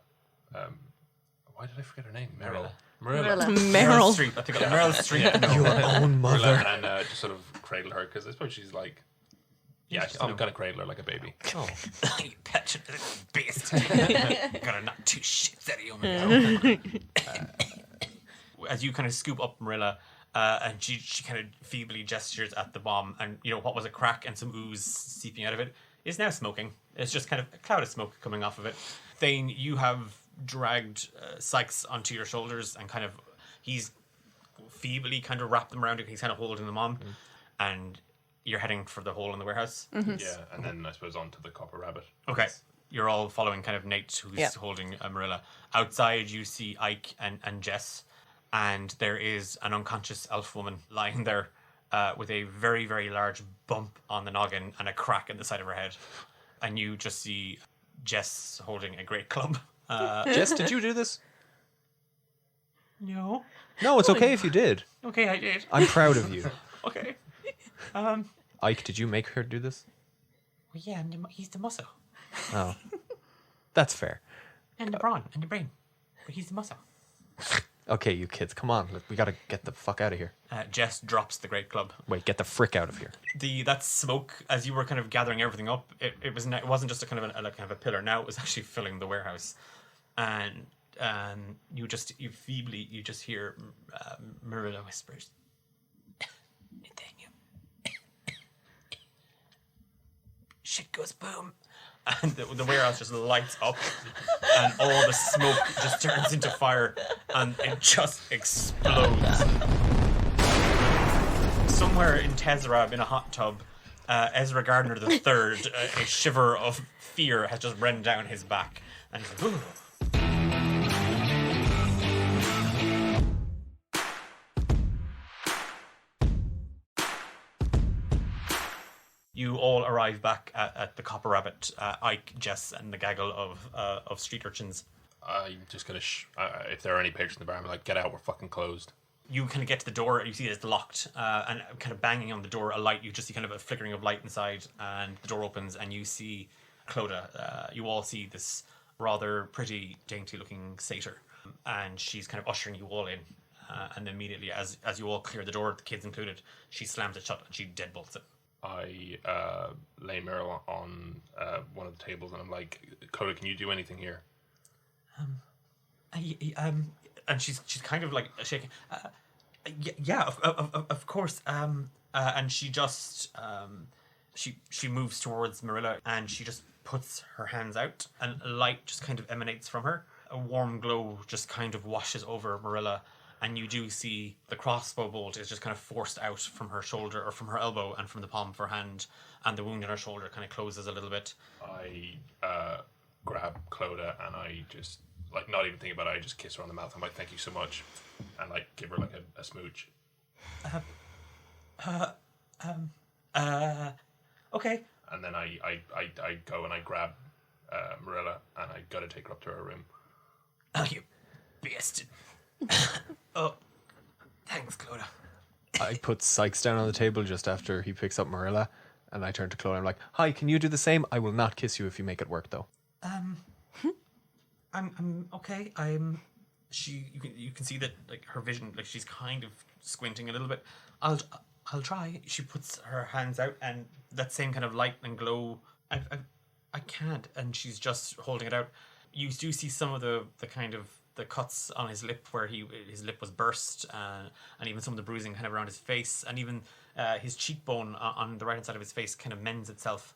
did I forget her name? Meryl. Marilla. Meryl. Streep. I think Meryl Streep. Your own mother. And just sort of cradle her because I suppose she's like. Yeah, I'm going to cradle her like a baby. Oh, you petulant little beast. Gotta knock 2 shits out of you. As you kind of scoop up Marilla, and she kind of feebly gestures at the bomb, and what was a crack and some ooze seeping out of it is now smoking. It's just kind of a cloud of smoke coming off of it. Thane, you have dragged Sykes onto your shoulders, and kind of he's feebly kind of wrapped them around you. He's kind of holding them on, and you're heading for the hole in the warehouse. Yeah, and then I suppose onto the copper rabbit. Okay. You're all following kind of Nate, who's Yeah. holding Marilla. Outside, you see Ike and Jess, and there is an unconscious elf woman lying there with a very, very large bump on the noggin and a crack in the side of her head. And you just see Jess holding a great club. Jess, did you do this? No. No, it's okay if you did. Okay, I did. I'm proud of you. Okay. Ike, did you make her do this? Well, yeah, he's the muscle. Oh, that's fair. And the brawn and the brain. But he's the muscle. Okay, you kids, come on. We gotta get the fuck out of here. Jess drops the great club. Wait, get the frick out of here. That smoke, as you were kind of gathering everything up, it wasn't just a kind of a pillar. Now it was actually filling the warehouse, and you just hear Marilla whispers, Nathaniel, shit goes boom, and the warehouse just lights up, and all the smoke just turns into fire, and it just explodes. Somewhere in Tezrab, in a hot tub, Ezra Gardner III, a shiver of fear has just run down his back. And he's like, ooh. You all arrive back at the Copper Rabbit, Ike, Jess, and the gaggle of street urchins. I'm just going to... if there are any patrons in the bar, I'm like, get out, we're fucking closed. You kind of get to the door and you see it's locked, and kind of banging on the door, a light. You just see kind of a flickering of light inside, and the door opens, and you see Clodagh. You all see this rather pretty, dainty-looking satyr, and she's kind of ushering you all in. And immediately, as you all clear the door, the kids included, she slams it shut and she deadbolts it. I lay Meryl on one of the tables and I'm like, Coda, can you do anything here? And she's kind of like shaking. Yeah, of course. And she just she moves towards Marilla and she just puts her hands out and a light just kind of emanates from her. A warm glow just kind of washes over Marilla, and you do see the crossbow bolt is just kind of forced out from her shoulder or from her elbow and from the palm of her hand, and the wound in her shoulder kind of closes a little bit. I grab Clodagh and I just, like, not even think about it, I just kiss her on the mouth. I'm like, thank you so much, and like give her like a smooch. Okay. And then I go and I grab Marilla and I gotta take her up to her room. Oh, you bastard. Oh, thanks, Clodagh. I put Sykes down on the table just after he picks up Marilla, and I turn to Chloe. I'm like, "Hi, can you do the same? I will not kiss you if you make it work, though." I'm okay. You can see that, like, her vision, like, she's kind of squinting a little bit. I'll try. She puts her hands out, and that same kind of light and glow. I can't, and she's just holding it out. You do see some of the kind of the cuts on his lip where his lip was burst, and even some of the bruising kind of around his face, and even his cheekbone on the right hand side of his face kind of mends itself.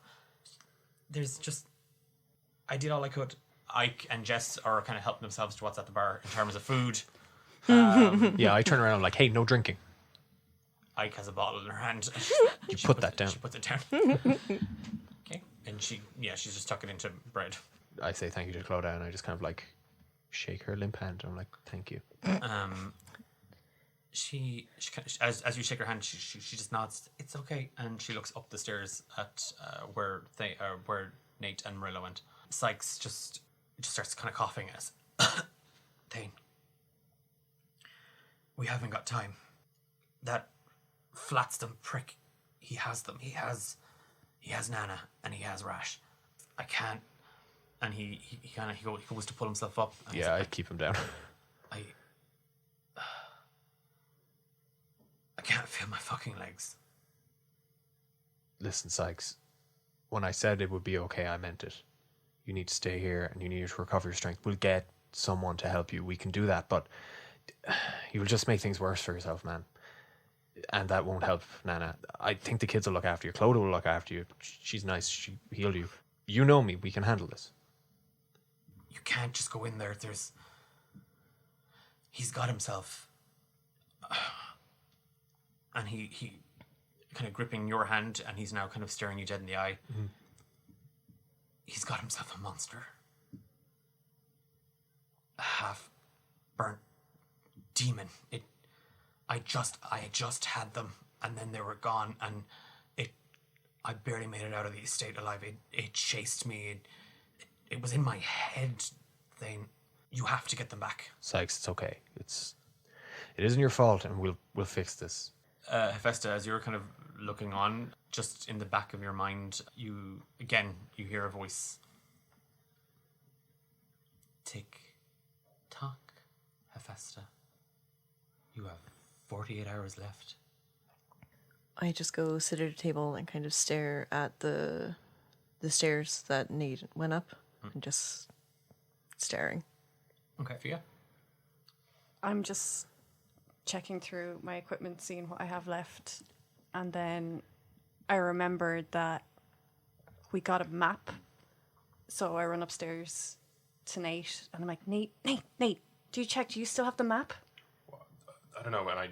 There's just, I did all I could. Ike and Jess are kind of helping themselves to what's at the bar in terms of food. Yeah, I turn around. I'm like, "Hey, no drinking." Ike has a bottle in her hand. You put that down. She puts it down. Okay, and she's just tucking into bread. I say thank you to Clodagh, and I just kind of like shake her limp hand. I'm like, "Thank you." She kind of, as you shake her hand, she just nods. It's okay, and she looks up the stairs at where Nate and Marilla went. Sykes just starts kind of coughing as Thane. We haven't got time. That Flatston prick, he has them. He has Nana and he has Rash. I can't. And he goes to pull himself up. And Yeah, I keep him down. I can't feel my fucking legs. Listen, Sykes. When I said it would be okay, I meant it. You need to stay here and you need to recover your strength. We'll get someone to help you. We can do that, but you will just make things worse for yourself, man. And that won't help Nana. I think the kids will look after you. Clodagh will look after you. She's nice. She healed you. You know me. We can handle this. You can't just go in there. He's got himself. And he kind of gripping your hand, and he's now kind of staring you dead in the eye. Mm-hmm. He's got himself a monster. A half-burnt demon. I just had them, and then they were gone, and I barely made it out of the estate alive. It chased me. It was in my head. Then you have to get them back. Sykes, it's okay. It isn't your fault, and we'll fix this. Hephaestus, as you're kind of looking on, just in the back of your mind, you hear a voice. Tick tock, Hephaestus. You have 48 hours left. I just go sit at a table and kind of stare at the stairs that Nate went up, and just staring. Okay, Fia. I'm just checking through my equipment, seeing what I have left, and then I remembered that we got a map, so I run upstairs to Nate, and I'm like, Nate, do you still have the map? Well, I don't know, and I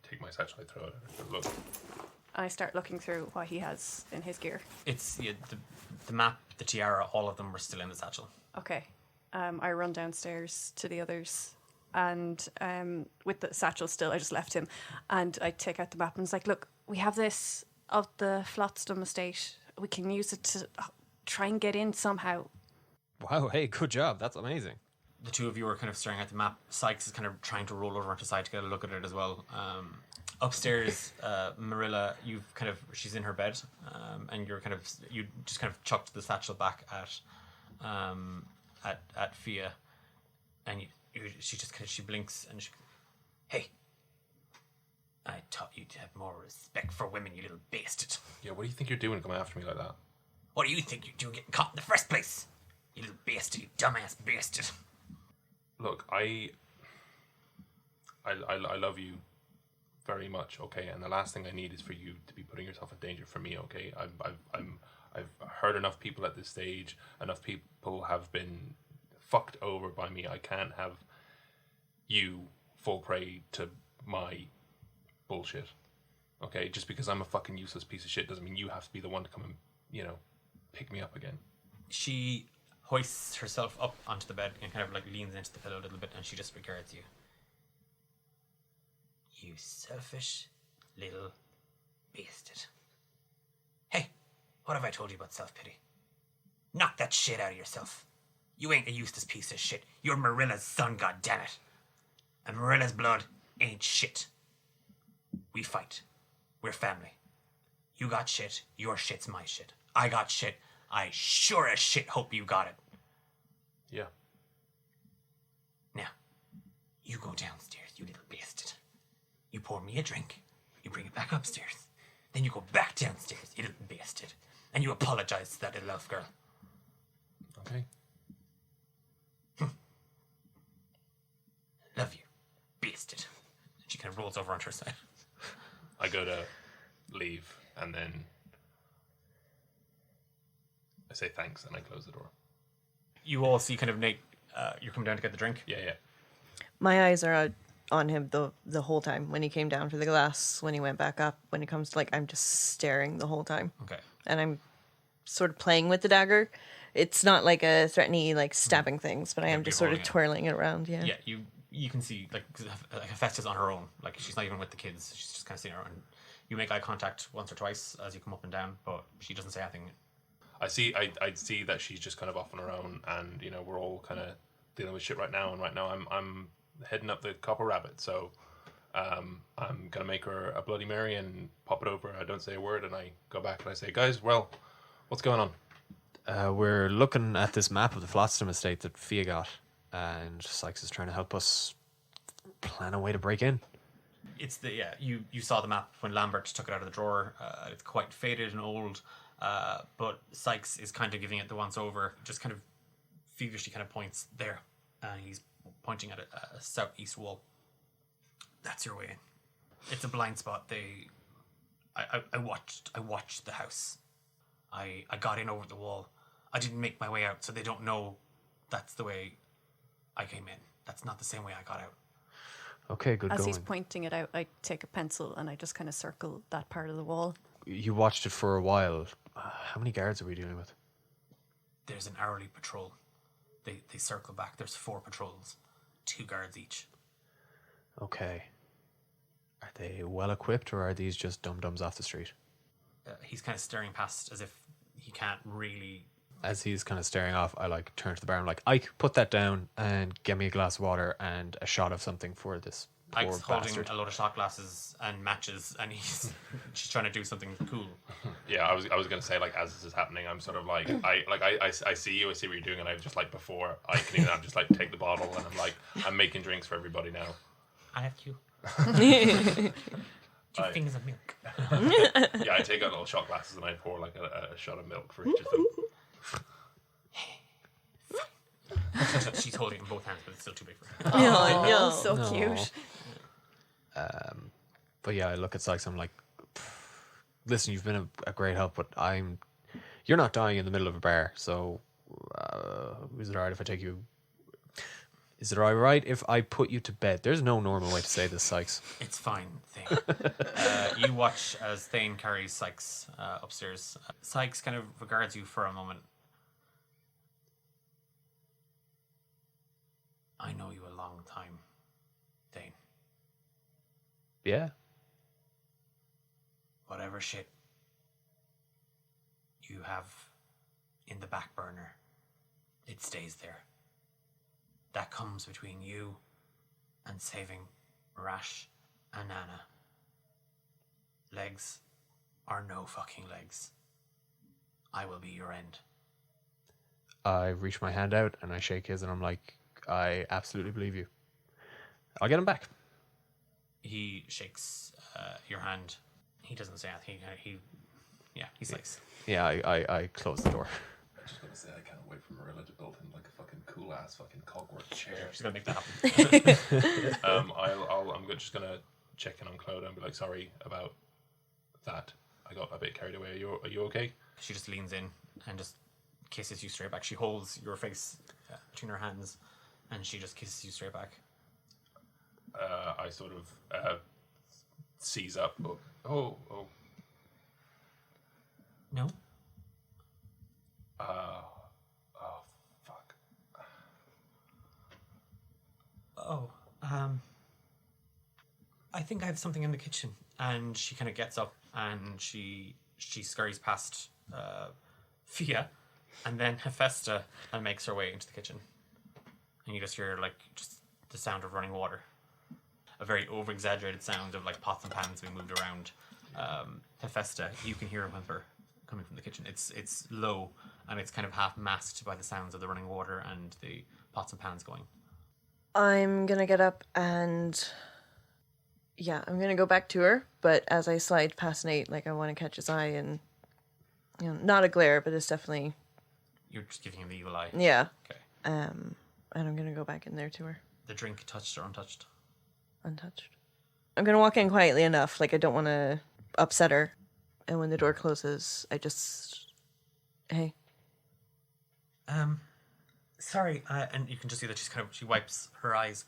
take my satchel, I throw it, and look. I start looking through what he has in his gear. It's the map, the tiara, all of them were still in the satchel. Okay. I run downstairs to the others, and with the satchel still, I just left him, and I take out the map and it's like, look, we have this of the Flotstam estate. We can use it to try and get in somehow. Wow, hey, good job. That's amazing. The two of you are kind of staring at the map. Sykes is kind of trying to roll over onto the side to get a look at it as well. Upstairs, Marilla, she's in her bed, and you just kind of chucked the satchel back at Fia, and she blinks and Hey, I taught you to have more respect for women, you little bastard. Yeah, what do you think you're doing coming after me like that? What do you think you're doing getting caught in the first place? You little bastard, you dumbass bastard. Look, I love you very much, okay? And the last thing I need is for you to be putting yourself in danger for me, okay? I've hurt enough people at this stage. Enough people have been fucked over by me. I can't have you fall prey to my bullshit, okay? Just because I'm a fucking useless piece of shit doesn't mean you have to be the one to come and, pick me up again. She hoists herself up onto the bed and kind of like leans into the pillow a little bit, and she just regards you. You selfish little bastard. Hey, what have I told you about self-pity? Knock that shit out of yourself. You ain't a useless piece of shit. You're Marilla's son, goddammit. And Marilla's blood ain't shit. We fight. We're family. You got shit, your shit's my shit. I got shit, I sure as shit hope you got it. Yeah. Now, you go downstairs, you little bastard. You pour me a drink, you bring it back upstairs. Then you go back downstairs, you little bastard. And you apologize to that little elf girl. Okay. Love you, bastard. She kind of rolls over onto her side. I go to leave, and then I say thanks, and I close the door. You all see kind of Nate, you're coming down to get the drink. Yeah. My eyes are on him the whole time. When he came down for the glass, when he went back up, when it comes to I'm just staring the whole time. Okay. And I'm sort of playing with the dagger. It's not like a threatening, stabbing things, but I am just sort of twirling it around. Yeah. Yeah, you can see Hephaestus on her own. Like she's not even with the kids. She's just kind of sitting around. You make eye contact once or twice as you come up and down, but she doesn't say anything. I see that she's just kind of off on her own, and we're all kind of dealing with shit right now. And right now, I'm heading up the Copper Rabbit, so I'm gonna make her a Bloody Mary and pop it over. I don't say a word, and I go back and I say, guys, well, what's going on? We're looking at this map of the Flotsam estate that Fia got, and Sykes is trying to help us plan a way to break in. It's you saw the map when Lambert took it out of the drawer. It's quite faded and old, but Sykes is kind of giving it the once over. Just kind of feverishly kind of points there, and he's pointing at a southeast wall. That's your way in. It's a blind spot. I watched the house. I got in over the wall. I didn't make my way out, so they don't know that's the way I came in. That's not the same way I got out. Okay, good As going. he's pointing it out, I take a pencil and I just kind of circle that part of the wall. You watched it for a while. How many guards are we dealing with? There's an hourly patrol. They circle back. There's 4 patrols, 2 guards each. Okay. Are they well equipped, or are these just dum-dums off the street? He's kind of staring past as if he can't really... As he's kind of staring off, I turn to the bar and Ike, put that down and get me a glass of water and a shot of something for this poor Ike's bastard. holding a load of shot glasses and matches, and she's trying to do something cool. Yeah, I was gonna say as this is happening, I'm sort of I see you, I see what you're doing, and I'm just before I can even, I'm just take the bottle, and I'm making drinks for everybody now. I have 2. 2 fingers of milk. Yeah, I take out little shot glasses and I pour a shot of milk for each of them. She's holding it in both hands, but it's still too big for her. Oh, no. So cute. But yeah, I look at Sykes, I'm listen, you've been a great help, but you're not dying in the middle of a bar, so is it alright if I take you... Is it alright if I put you to bed? There's no normal way to say this, Sykes. It's fine, Thane. You watch as Thane carries Sykes upstairs. Sykes kind of regards you for a moment. I know you a long time, Thane. Yeah? Whatever shit you have in the back burner, it stays there. That comes between you and saving Rash and Nana. Legs are no fucking legs. I will be your end. I reach my hand out and I shake his and I'm I absolutely believe you. I'll get him back. He shakes your hand. He doesn't say anything. He's like, Yeah, I close the door. I'm just gonna say I can't wait for Marilla to build him like a fucking cool ass fucking cogwork chair. she's gonna make that happen. I'm just gonna check in on Clodagh and be like, sorry about that. I got a bit carried away. Are you okay? She just leans in and just kisses you straight back. She holds your face between her hands, and she just kisses you straight back. I sort of seize up. Oh. No? Fuck. Oh, I think I have something in the kitchen. And she kind of gets up and she scurries past Fia and then Hephaestus and makes her way into the kitchen. And you just hear like just the sound of running water. A very over-exaggerated sound of like pots and pans being moved around. Hephaestus, you can hear a whimper coming from the kitchen. It's low and it's kind of half masked by the sounds of the running water and the pots and pans going. I'm gonna get up and I'm gonna go back to her, but as I slide past Nate, like I want to catch his eye and not a glare, but it's definitely You're just giving him the evil eye. yeah. Okay. And I'm gonna go back in there to her, The drink touched or untouched? untouched. I'm gonna walk in quietly enough, like I don't want to upset her. And when the door closes, I just, hey. Sorry, and you can just see that she wipes her eyes.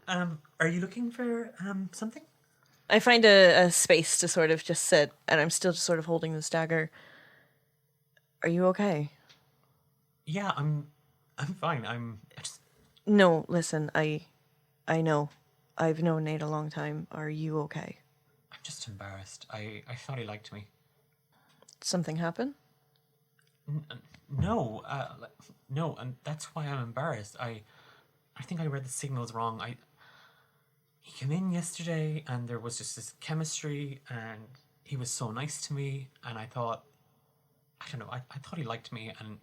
Are you looking for something? I find a space to sort of just sit, and I'm still just sort of holding this dagger. Are you okay? Yeah, I'm fine. No, listen, I know. I've known Nate a long time. Are you okay? I'm just embarrassed. I thought he liked me. Something happen? No, no, and that's why I'm embarrassed. I think I read the signals wrong. He came in yesterday, and there was just this chemistry, and he was so nice to me, and I thought, I don't know, I thought he liked me, and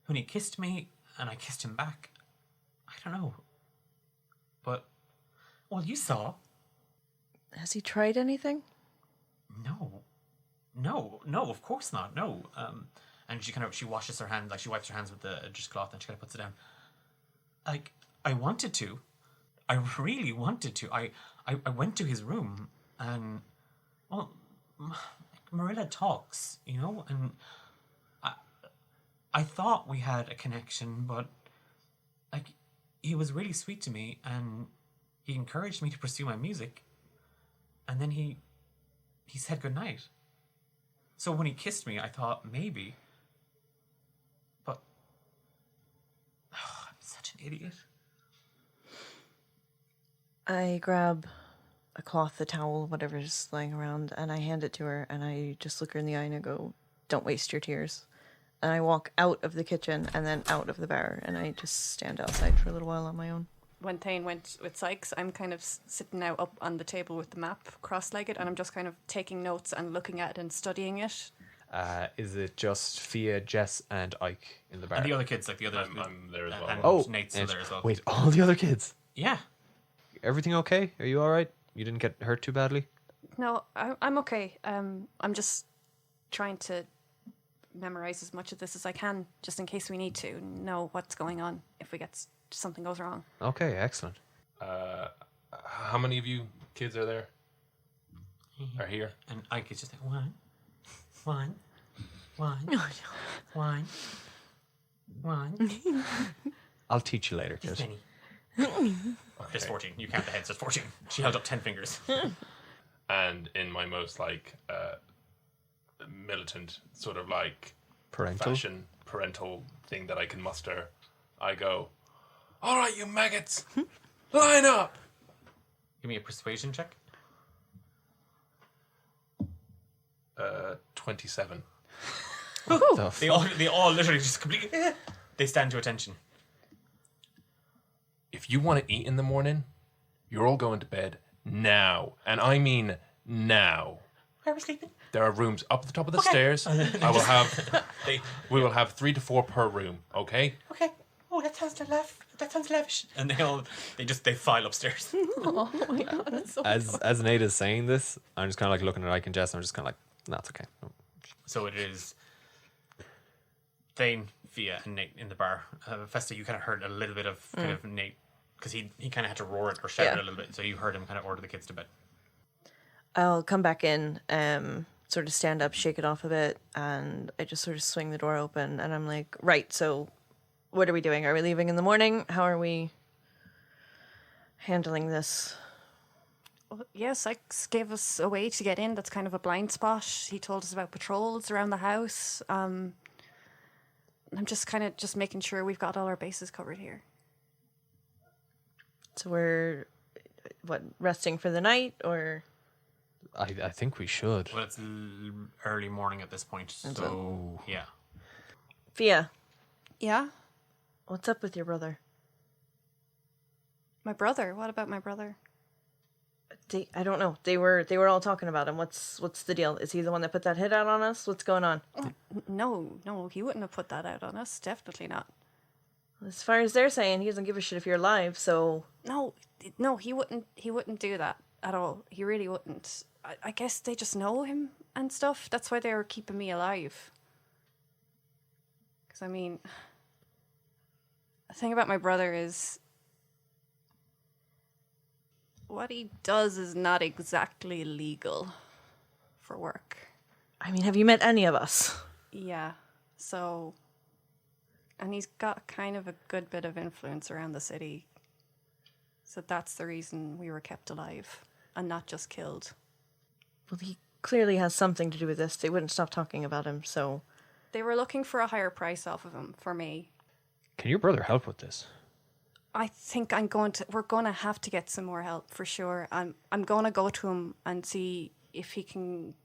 when he kissed me, and I kissed him back, I don't know. But, well, you saw. Has he tried anything? No, of course not. No. And she washes her hands, like she wipes her hands with the dishcloth and she kind of puts it down. Like, I wanted to. I really wanted to. I went to his room and, well, Marilla talks, and I thought we had a connection, but, like, he was really sweet to me and he encouraged me to pursue my music. And then he said goodnight. So when he kissed me, I thought maybe. But I'm such an idiot. I grab a cloth, a towel, whatever's lying around, and I hand it to her, and I just look her in the eye and I go, "Don't waste your tears." And I walk out of the kitchen and then out of the bar, and I just stand outside for a little while on my own. When Thane went with Sykes, I'm kind of sitting now up on the table with the map cross-legged, and I'm just kind of taking notes and looking at it and studying it. Is it just Fia, Jess, and Ike in the bar? And the other kids, like the other... I'm there as well. And Nate's still there as well. Wait, all the other kids? Yeah. Everything okay? Are you all right? You didn't get hurt too badly? No, I'm okay. I'm just trying to memorize as much of this as I can, just in case we need to know what's going on if something goes wrong. Okay, excellent. How many of you kids are there? Are here? And Ike is just like, one. I'll teach you later, Just kid. many. There's 14. You count the heads. There's 14. She held up 10 fingers. And in my most militant sort of parental thing that I can muster, I go, "All right, you maggots, line up." Give me a persuasion check. 27. They all literally just completely... They stand to attention. If you want to eat in the morning, you're all going to bed now. And I mean now. Where are we sleeping? There are rooms up at the top of the stairs. We will have 3 to 4 per room, okay? Okay. oh, that sounds lavish. And they file upstairs. Oh my god, that's so As Nate is saying this, I'm just kind of like looking at Ike and Jess, and I'm just kind of like, no, it's okay. No. So it is Thane, Fia, and Nate in the bar. Festa, you kind of heard a little bit of kind of Nate, because he kind of had to roar it or shout it a little bit, so you heard him kind of order the kids to bed. I'll come back in, sort of stand up, shake it off a bit, and I just sort of swing the door open, and I'm like, right, so what are we doing? Are we leaving in the morning? How are we handling this? Yes, Sykes gave us a way to get in. That's kind of a blind spot. He told us about patrols around the house. I'm just kind of making sure we've got all our bases covered here. So we're, resting for the night, or? I think we should. Well, it's early morning at this point, so yeah. Fia, Yeah? what's up with your brother? My brother? What about my brother? I don't know. They were all talking about him. What's the deal? Is he the one that put that hit out on us? What's going on? No, he wouldn't have put that out on us. Definitely not. As far as they're saying, he doesn't give a shit if you're alive, so... No, he wouldn't do that at all. He really wouldn't. I guess they just know him and stuff. That's why they were keeping me alive. Because, I mean, the thing about my brother is what he does is not exactly legal for work. I mean, have you met any of us? Yeah, so... And he's got kind of a good bit of influence around the city. So that's the reason we were kept alive and not just killed. Well, he clearly has something to do with this. They wouldn't stop talking about him, so... They were looking for a higher price off of him for me. Can your brother help with this? I think we're going to have to get some more help for sure. I'm going to go to him and see if he can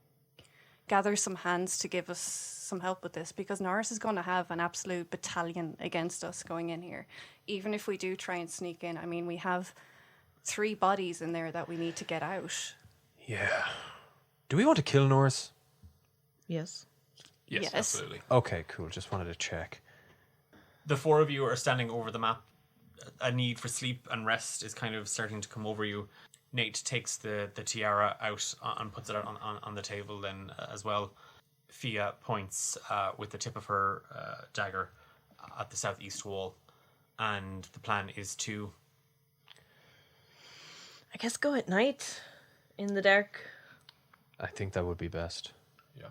gather some hands to give us some help with this, because Norris is going to have an absolute battalion against us going in here. Even if we do try and sneak in, I mean, we have 3 bodies in there that we need to get out. Yeah. Do we want to kill Norris? Yes. Yes, Yes. absolutely. Okay, cool. Just wanted to check. The 4 of you are standing over the map. A need for sleep and rest is kind of starting to come over you. Nate takes the tiara out and puts it out on the table then as well. Fia points with the tip of her dagger at the southeast wall. And the plan is to... I guess go at night, in the dark. I think that would be best. Yeah.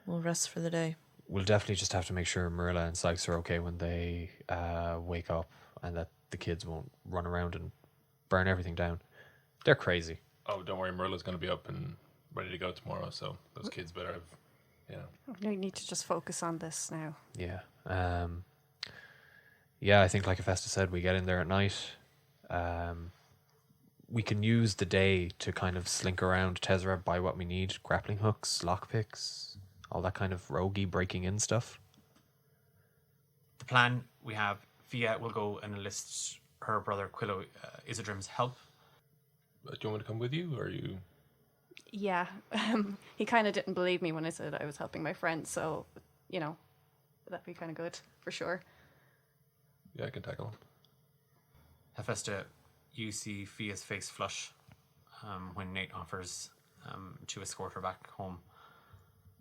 We'll rest for the day. We'll definitely just have to make sure Marilla and Sykes are okay when they wake up, and that the kids won't run around and burn everything down. They're crazy. Oh, don't worry, Marilla's going to be up and ready to go tomorrow, so those kids better have, We need to just focus on this now. Yeah. Yeah, I think like Festa said, we get in there at night. We can use the day to kind of slink around Tezra, buy what we need, grappling hooks, lockpicks, all that kind of roguey breaking in stuff. The plan we have, Fia will go and enlist her brother Quillo Isidrim's help. Do you want me to come with you, or are you... Yeah, he kind of didn't believe me when I said I was helping my friend, so, that'd be kind of good, for sure. Yeah, I can tackle him. Hephaestus, you see Fia's face flush when Nate offers to escort her back home.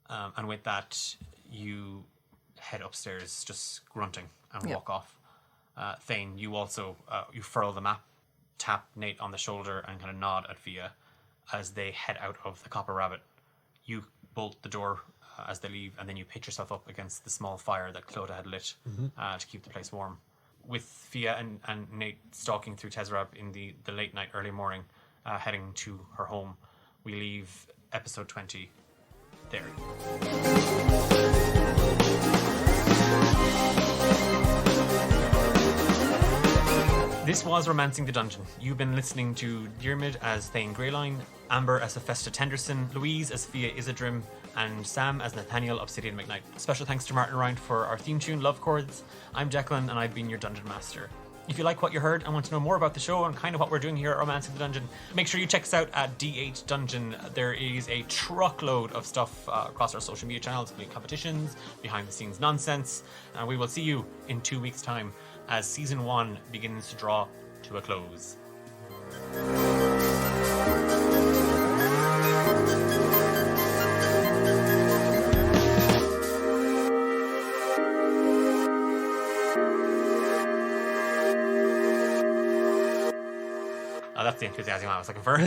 And with that, you head upstairs just grunting and walk off. Thane, you also, you furl the map, tap Nate on the shoulder and kind of nod at Fia as they head out of the Copper Rabbit. You bolt the door as they leave, and then you pitch yourself up against the small fire that Clodagh had lit to keep the place warm. With Fia and Nate stalking through Tezrab in the late night, early morning, heading to her home, we leave episode 20 there. This was Romancing the Dungeon. You've been listening to Diarmid as Thane Greyline, Amber as Hephaestus Tenderson, Louise as Fia Isidrim, and Sam as Nathaniel Obsidian McKnight. Special thanks to Martin Rind for our theme tune, Love Chords. I'm Declan, and I've been your Dungeon Master. If you like what you heard and want to know more about the show and kind of what we're doing here at Romancing the Dungeon, make sure you check us out at D8 Dungeon. There is a truckload of stuff across our social media channels, including competitions, behind-the-scenes nonsense, and we will see you in 2 weeks' time. as season 1 begins to draw to a close. Oh, that's the enthusiasm I was looking for.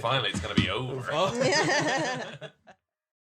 Finally, it's going to be over.